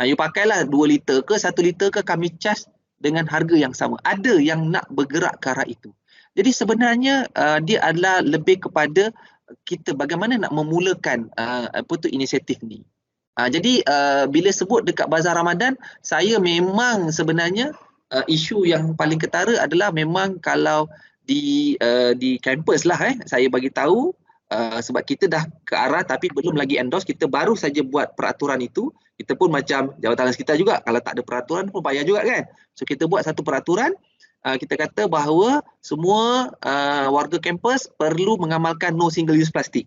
You pakailah 2 liter ke 1 liter ke, kami charge dengan harga yang sama. Ada yang nak bergerak ke arah itu. Jadi sebenarnya dia adalah lebih kepada kita bagaimana nak memulakan inisiatif ni. Jadi bila sebut dekat Bazar Ramadan, saya memang sebenarnya isu yang paling ketara adalah memang kalau di kampus lah saya bagi tahu, sebab kita dah ke arah tapi belum lagi endorse, kita baru saja buat peraturan itu. Kita pun macam jawatan sekitar juga, kalau tak ada peraturan pun payah juga kan. So kita buat satu peraturan, kita kata bahawa semua warga kampus perlu mengamalkan no single use plastik.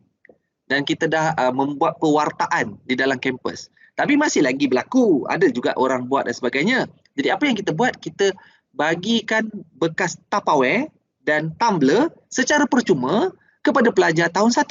Dan kita dah membuat pewartaan di dalam kampus. Tapi masih lagi berlaku, ada juga orang buat dan sebagainya. Jadi apa yang kita buat, kita bagikan bekas Tupperware dan tumbler secara percuma kepada pelajar tahun 1.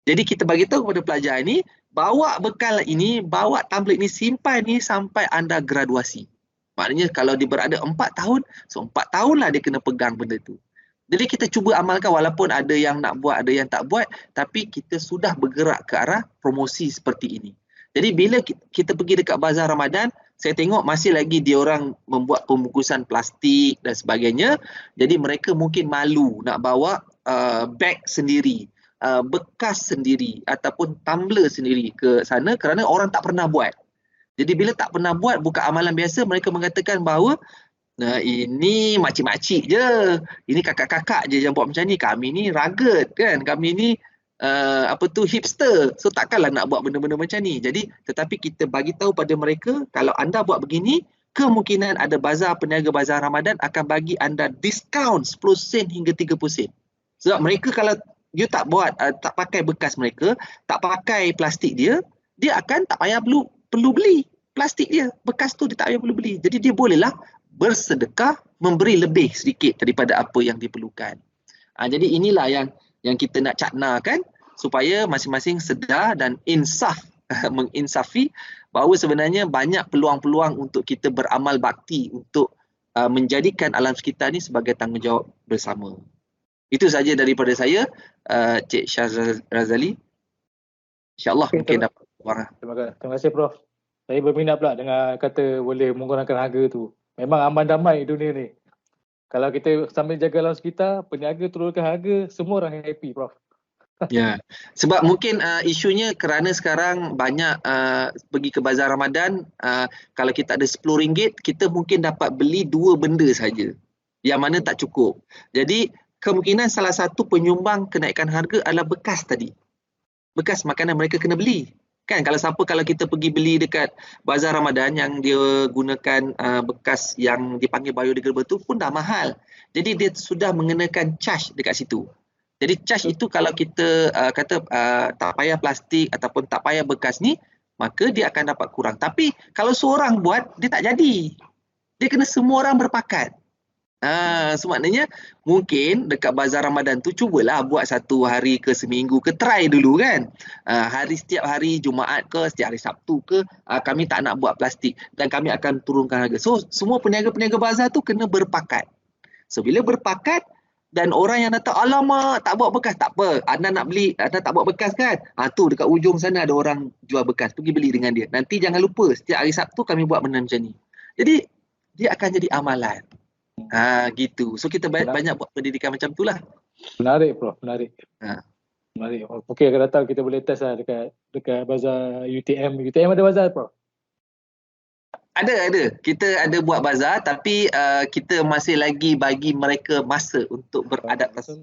Jadi kita bagi tahu kepada pelajar ini, bawa bekal ini, bawa tumbler ini, simpan ni sampai anda graduasi. Maknanya kalau dia berada 4 tahun, so 4 tahunlah dia kena pegang benda tu. Jadi kita cuba amalkan walaupun ada yang nak buat, ada yang tak buat, tapi kita sudah bergerak ke arah promosi seperti ini. Jadi bila kita pergi dekat Bazar Ramadan, saya tengok masih lagi dia orang membuat pembungkusan plastik dan sebagainya. Jadi mereka mungkin malu nak bawa beg sendiri, bekas sendiri ataupun tumbler sendiri ke sana kerana orang tak pernah buat. Jadi bila tak pernah buat, bukan amalan biasa, mereka mengatakan bahawa ini makcik-makcik je, ini kakak-kakak je yang buat macam ni, kami ni rugged kan, kami ni hipster, so takkanlah nak buat benda-benda macam ni. Jadi tetapi kita bagi tahu pada mereka, kalau anda buat begini, kemungkinan ada peniaga Bazar Ramadan akan bagi anda diskaun 10 sen hingga 30 sen. Sebab mereka kalau you tak buat, tak pakai bekas mereka, tak pakai plastik dia akan tak payah perlu beli plastik dia, bekas tu dia tak payah perlu beli. Jadi dia bolehlah bersedekah, memberi lebih sedikit daripada apa yang diperlukan. Jadi inilah yang kita nak caknakan supaya masing-masing sedar dan menginsafi bahawa sebenarnya banyak peluang-peluang untuk kita beramal bakti untuk menjadikan alam sekitar ni sebagai tanggungjawab bersama. Itu saja daripada saya, Cik Syah Razali. InsyaAllah mungkin dapat suara. Terima kasih Prof. Saya berminat pula dengan kata boleh mengurangkan harga tu. Memang aman damai dunia ni. Kalau kita sambil jaga alam sekitar, peniaga turunkan harga, semua orang happy Prof. Ya, sebab mungkin isunya kerana sekarang banyak pergi ke Bazar Ramadan, kalau kita ada RM10, kita mungkin dapat beli 2 benda saja, yang mana tak cukup. Jadi kemungkinan salah satu penyumbang kenaikan harga adalah bekas tadi. Bekas makanan mereka kena beli. Kan kalau kita pergi beli dekat Bazar Ramadan yang dia gunakan bekas yang dipanggil biodegradable tu pun dah mahal. Jadi dia sudah mengenakan charge dekat situ. Jadi charge itu kalau kita kata tak payah plastik ataupun tak payah bekas ni, maka dia akan dapat kurang. Tapi kalau seorang buat, dia tak jadi. Dia kena semua orang berpakat. So maknanya mungkin dekat Bazar Ramadan tu cubalah buat 1 hari ke seminggu ke, try dulu kan. Setiap hari Jumaat ke, setiap hari Sabtu ke, kami tak nak buat plastik dan kami akan turunkan harga. So semua peniaga-peniaga bazar tu kena berpakat. So bila berpakat dan orang yang datang, alamak tak buat bekas, tak apa, anda nak beli, anda tak buat bekas kan, tu dekat ujung sana ada orang jual bekas, pergi beli dengan dia. Nanti jangan lupa setiap hari Sabtu kami buat benda macam ni. Jadi dia akan jadi amalan. Gitu. So kita banyak buat pendidikan macam tu lah. Menarik Prof, menarik. Menarik. Okey, akan datang kita boleh test lah dekat bazar UTM. UTM ada bazar Prof? Ada. Kita ada buat bazar tapi kita masih lagi bagi mereka masa untuk beradaptasi.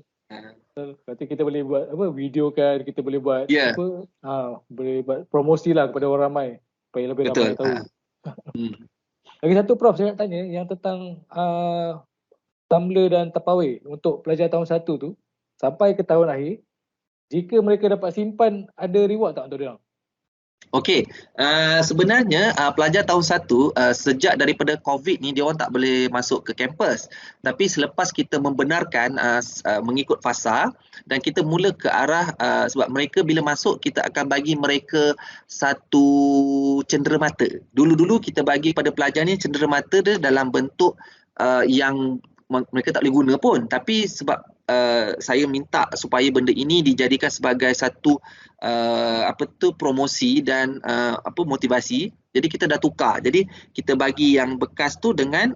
Berarti kita boleh buat video kan, kita boleh buat boleh buat promosi lah kepada orang ramai supaya lebih ramai tahu. Lagi satu Prof, saya nak tanya yang tentang tumbler dan Tupperware untuk pelajar tahun 1 tu sampai ke tahun akhir, jika mereka dapat simpan, ada reward tak untuk dia orang? Okey, sebenarnya pelajar tahun 1 sejak daripada COVID ni dia orang tak boleh masuk ke kampus. Tapi selepas kita membenarkan mengikut fasa dan kita mula ke arah sebab mereka bila masuk kita akan bagi mereka satu cenderamata. Dulu-dulu kita bagi pada pelajar ni cenderamata dia dalam bentuk yang mereka tak boleh guna pun, tapi sebab saya minta supaya benda ini dijadikan sebagai satu promosi dan motivasi. Jadi kita dah tukar. Jadi kita bagi yang bekas tu dengan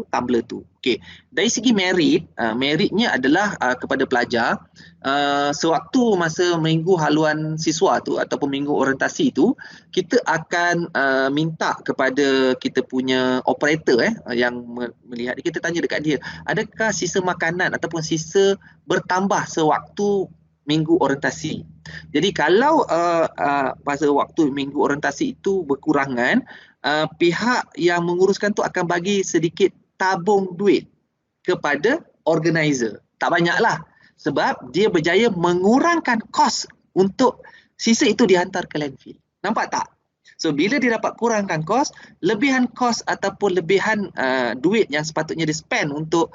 tumbler tu. Okey. Dari segi meritnya adalah kepada pelajar sewaktu masa minggu haluan siswa tu ataupun minggu orientasi tu, kita akan minta kepada kita punya operator yang melihat, kita tanya dekat dia, adakah sisa makanan ataupun sisa bertambah sewaktu minggu orientasi. Jadi kalau pada waktu minggu orientasi itu berkurangan, pihak yang menguruskan tu akan bagi sedikit tabung duit kepada organizer. Tak banyaklah, sebab dia berjaya mengurangkan kos untuk sisa itu dihantar ke landfill. Nampak tak? So bila dia dapat kurangkan kos, lebihan kos ataupun lebihan duit yang sepatutnya dia spend untuk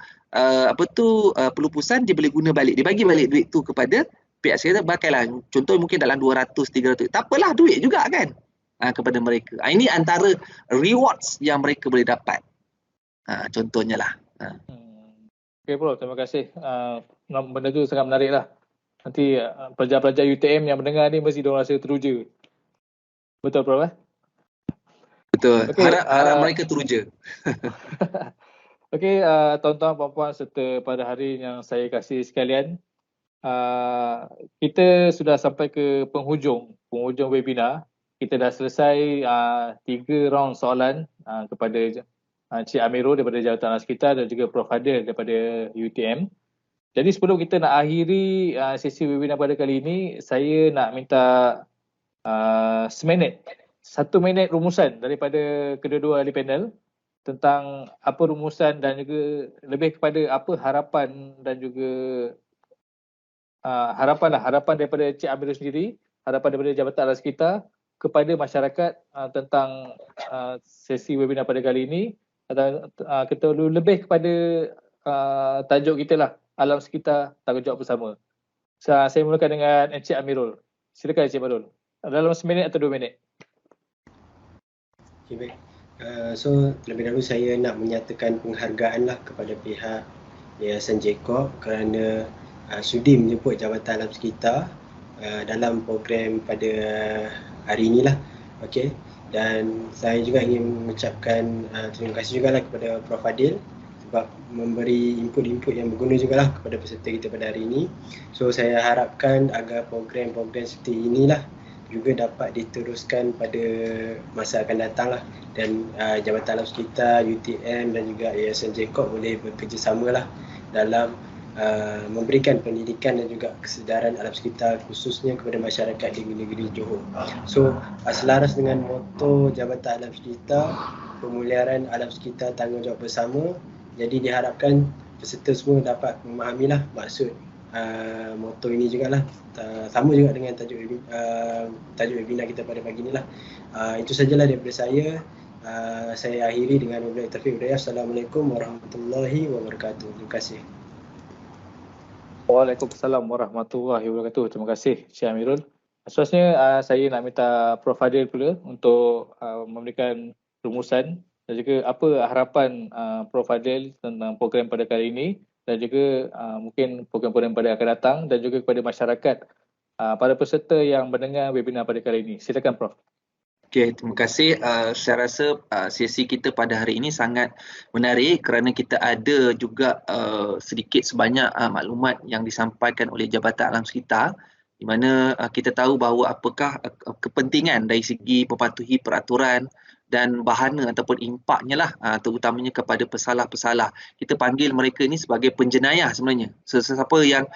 pelupusan, dia boleh guna balik. Dia bagi balik duit tu kepada pihak sekitar, pakailah. Contoh mungkin dalam 200-300. Tak apalah, duit juga kan kepada mereka. Ini antara rewards yang mereka boleh dapat. Contohnya lah. Okay bro, terima kasih. Benda tu sangat menarik lah. Nanti pelajar-pelajar UTM yang mendengar ni mesti diorang rasa teruja. Betul bro Betul. Okay, harap mereka teruja. Okey, tuan-tuan, puan-puan serta pada hari yang saya kasih sekalian, kita sudah sampai ke penghujung webinar. Kita dah selesai 3 round soalan kepada Cik Amirul daripada Jabatan Alam Sekitar dan juga Prof Adil daripada UTM. Jadi sebelum kita nak akhiri sesi webinar pada kali ini, saya nak minta 1 minit rumusan daripada kedua-dua ahli panel tentang apa rumusan dan juga lebih kepada apa harapan dan juga harapan daripada Cik Amirul sendiri, harapan daripada Jabatan Alam Sekitar kepada masyarakat tentang sesi webinar pada kali ini. Kita lebih kepada tajuk kita lah, Alam Sekitar Tanggungjawab Bersama. Saya mulakan dengan Encik Amirul. Silakan Encik Amirul. Dalam 1 minit atau 2 minit. Okay, baik. So terlebih dahulu saya nak menyatakan penghargaan lah kepada pihak Yayasan Jacob kerana sudi menjemput Jabatan Alam Sekitar dalam program pada hari inilah. Okey, dan saya juga ingin mengucapkan terima kasih jugalah kepada Prof Adil sebab memberi input-input yang berguna jugalah kepada peserta kita pada hari ini. So saya harapkan agar program-program seperti inilah juga dapat diteruskan pada masa akan datang lah, dan Jabatan Alam Sekitar, UTM dan juga Yayasan Jacob boleh bekerjasama lah dalam memberikan pendidikan dan juga kesedaran alam sekitar khususnya kepada masyarakat di negeri Johor. So selaras dengan moto Jabatan Alam Sekitar, pemeliharaan alam sekitar tanggungjawab bersama, jadi diharapkan peserta semua dapat memahamilah maksud moto ini jugalah. Sama juga dengan tajuk webinar kita pada pagi ni lah. Itu sajalah daripada saya. Saya akhiri dengan wabillahi taufiq wal hidayah. Assalamualaikum warahmatullahi wabarakatuh. Terima kasih. Waalaikumsalam warahmatullahi wabarakatuh. Terima kasih Cik Amirul. Seterusnya saya nak minta Prof Adil pula untuk memberikan rumusan dan juga apa harapan Prof Adil tentang program pada kali ini dan juga mungkin program-program pada akan datang dan juga kepada masyarakat, para peserta yang mendengar webinar pada kali ini. Silakan Prof. Okay, terima kasih. Saya rasa sesi kita pada hari ini sangat menarik kerana kita ada juga sedikit sebanyak maklumat yang disampaikan oleh Jabatan Alam Sekitar, di mana kita tahu bahawa apakah kepentingan dari segi mematuhi peraturan dan bahana ataupun impaknya lah, terutamanya kepada pesalah-pesalah. Kita panggil mereka ini sebagai penjenayah sebenarnya. Sesiapa yang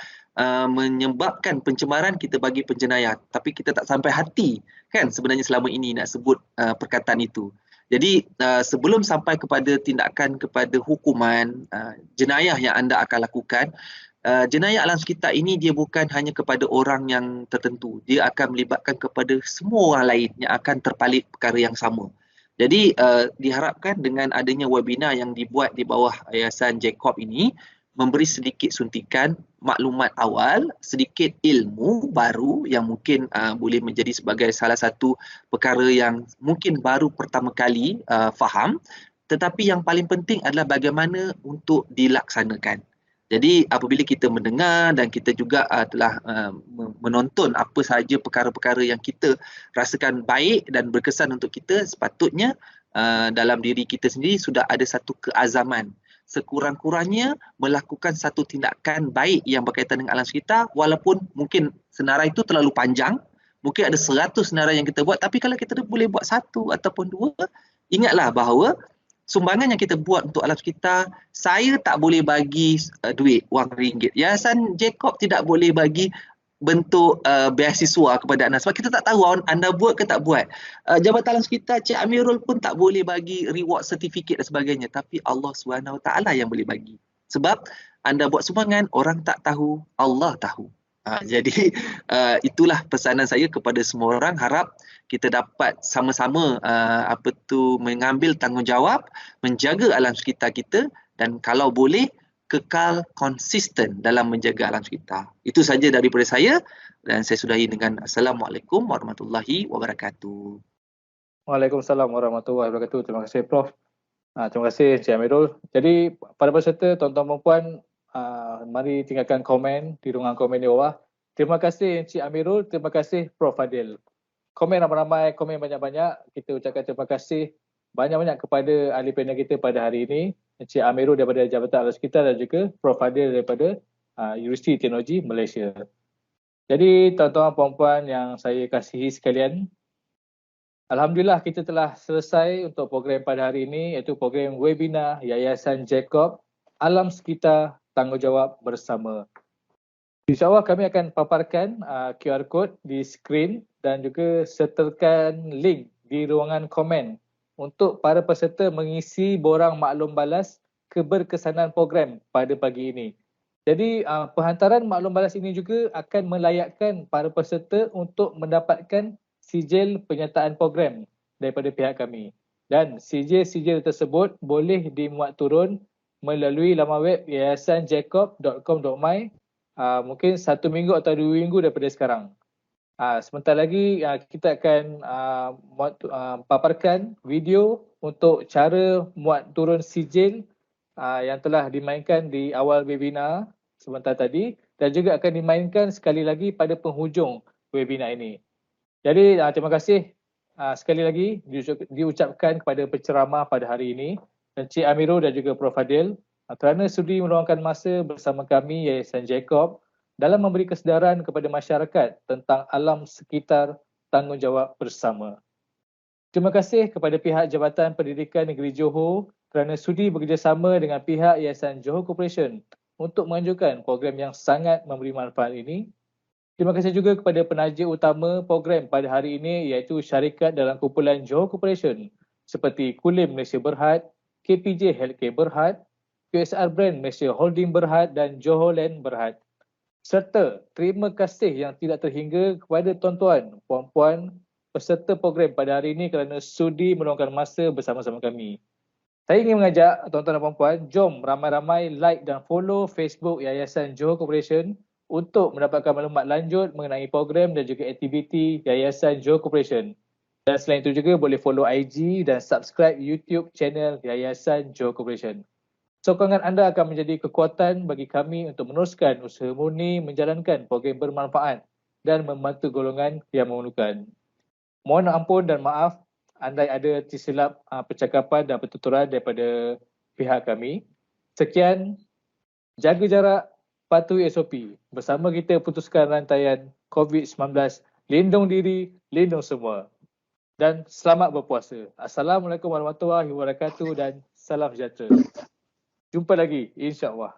menyebabkan pencemaran, kita bagi penjenayah, tapi kita tak sampai hati kan sebenarnya selama ini nak sebut perkataan itu. Jadi sebelum sampai kepada tindakan kepada hukuman, jenayah yang anda akan lakukan, jenayah alam sekitar ini dia bukan hanya kepada orang yang tertentu, dia akan melibatkan kepada semua orang lain yang akan terpalit perkara yang sama. Jadi diharapkan dengan adanya webinar yang dibuat di bawah Yayasan Jacob ini, memberi sedikit suntikan maklumat awal, sedikit ilmu baru yang mungkin boleh menjadi sebagai salah satu perkara yang mungkin baru pertama kali faham, tetapi yang paling penting adalah bagaimana untuk dilaksanakan. Jadi apabila kita mendengar dan kita juga telah menonton apa sahaja perkara-perkara yang kita rasakan baik dan berkesan untuk kita, sepatutnya dalam diri kita sendiri sudah ada satu keazaman. Sekurang-kurangnya melakukan satu tindakan baik yang berkaitan dengan alam sekitar, walaupun mungkin senarai itu terlalu panjang, mungkin ada 100 senarai yang kita buat, tapi kalau kita boleh buat 1 ataupun 2, ingatlah bahawa sumbangan yang kita buat untuk alam sekitar, saya tak boleh bagi duit, wang ringgit. Yayasan Jacob tidak boleh bagi bentuk beasiswa kepada anda sebab kita tak tahu anda buat ke tak buat. Jabatan alam sekitar Cik Amirul pun tak boleh bagi reward certificate dan sebagainya, tapi Allah SWT yang boleh bagi. Sebab anda buat sumbangan, orang tak tahu, Allah tahu. Jadi itulah pesanan saya kepada semua orang, harap kita dapat sama-sama mengambil tanggungjawab, menjaga alam sekitar kita, dan kalau boleh kekal konsisten dalam menjaga alam sekitar. Itu saja daripada saya, dan saya sudahi dengan Assalamualaikum warahmatullahi wabarakatuh. Waalaikumsalam warahmatullahi wabarakatuh. Terima kasih Prof. Terima kasih Encik Amirul. Jadi para peserta, tuan-tuan dan puan, mari tinggalkan komen di ruangan komen di bawah. Terima kasih Encik Amirul, terima kasih Prof Fadil. Komen ramai-ramai, komen banyak-banyak. Kita ucapkan terima kasih banyak-banyak kepada ahli panel kita pada hari ini, Encik Amirul daripada Jabatan Alam Sekitar dan juga Prof Fadil daripada Universiti Teknologi Malaysia. Jadi tuan-tuan puan-puan yang saya kasihi sekalian, alhamdulillah kita telah selesai untuk program pada hari ini, iaitu program webinar Yayasan Jacob Alam Sekitar Tanggungjawab Bersama. InsyaAllah kami akan paparkan QR code di skrin dan juga sertakan link di ruangan komen untuk para peserta mengisi borang maklum balas keberkesanan program pada pagi ini. Jadi penghantaran maklum balas ini juga akan melayakkan para peserta untuk mendapatkan sijil penyertaan program daripada pihak kami. Dan sijil-sijil tersebut boleh dimuat turun melalui laman web yayasanjacob.com.my mungkin 1 minggu atau 2 minggu daripada sekarang. Sebentar lagi kita akan paparkan video untuk cara muat turun sijil yang telah dimainkan di awal webinar sebentar tadi, dan juga akan dimainkan sekali lagi pada penghujung webinar ini. Jadi terima kasih sekali lagi diucapkan kepada penceramah pada hari ini, Encik Amirul dan juga Prof Fadil, kerana sudi meluangkan masa bersama kami Yayasan Jacob dalam memberi kesedaran kepada masyarakat tentang alam sekitar tanggungjawab bersama. Terima kasih kepada pihak Jabatan Pendidikan Negeri Johor kerana sudi bekerjasama dengan pihak Yayasan Johor Corporation untuk menganjurkan program yang sangat memberi manfaat ini. Terima kasih juga kepada penaja utama program pada hari ini, iaitu syarikat dalam kumpulan Johor Corporation seperti Kulim Malaysia Berhad, KPJ Healthcare Berhad, QSR Brand Malaysia Holding Berhad dan Johor Land Berhad. Serta terima kasih yang tidak terhingga kepada tuan-tuan, puan-puan, peserta program pada hari ini kerana sudi meluangkan masa bersama-sama kami. Saya ingin mengajak tuan-tuan dan puan-puan, jom ramai-ramai like dan follow Facebook Yayasan Johor Corporation untuk mendapatkan maklumat lanjut mengenai program dan juga aktiviti Yayasan Johor Corporation. Dan selain itu juga boleh follow IG dan subscribe YouTube channel Yayasan Johor Corporation. Sokongan anda akan menjadi kekuatan bagi kami untuk meneruskan usaha murni menjalankan program bermanfaat dan membantu golongan yang memerlukan. Mohon ampun dan maaf andai ada tersilap percakapan dan pertuturan daripada pihak kami. Sekian, jaga jarak, patuhi SOP. Bersama kita putuskan rantaian COVID-19. Lindung diri, lindung semua. Dan selamat berpuasa. Assalamualaikum warahmatullahi wabarakatuh dan salam sejahtera. Jumpa lagi, insya-Allah.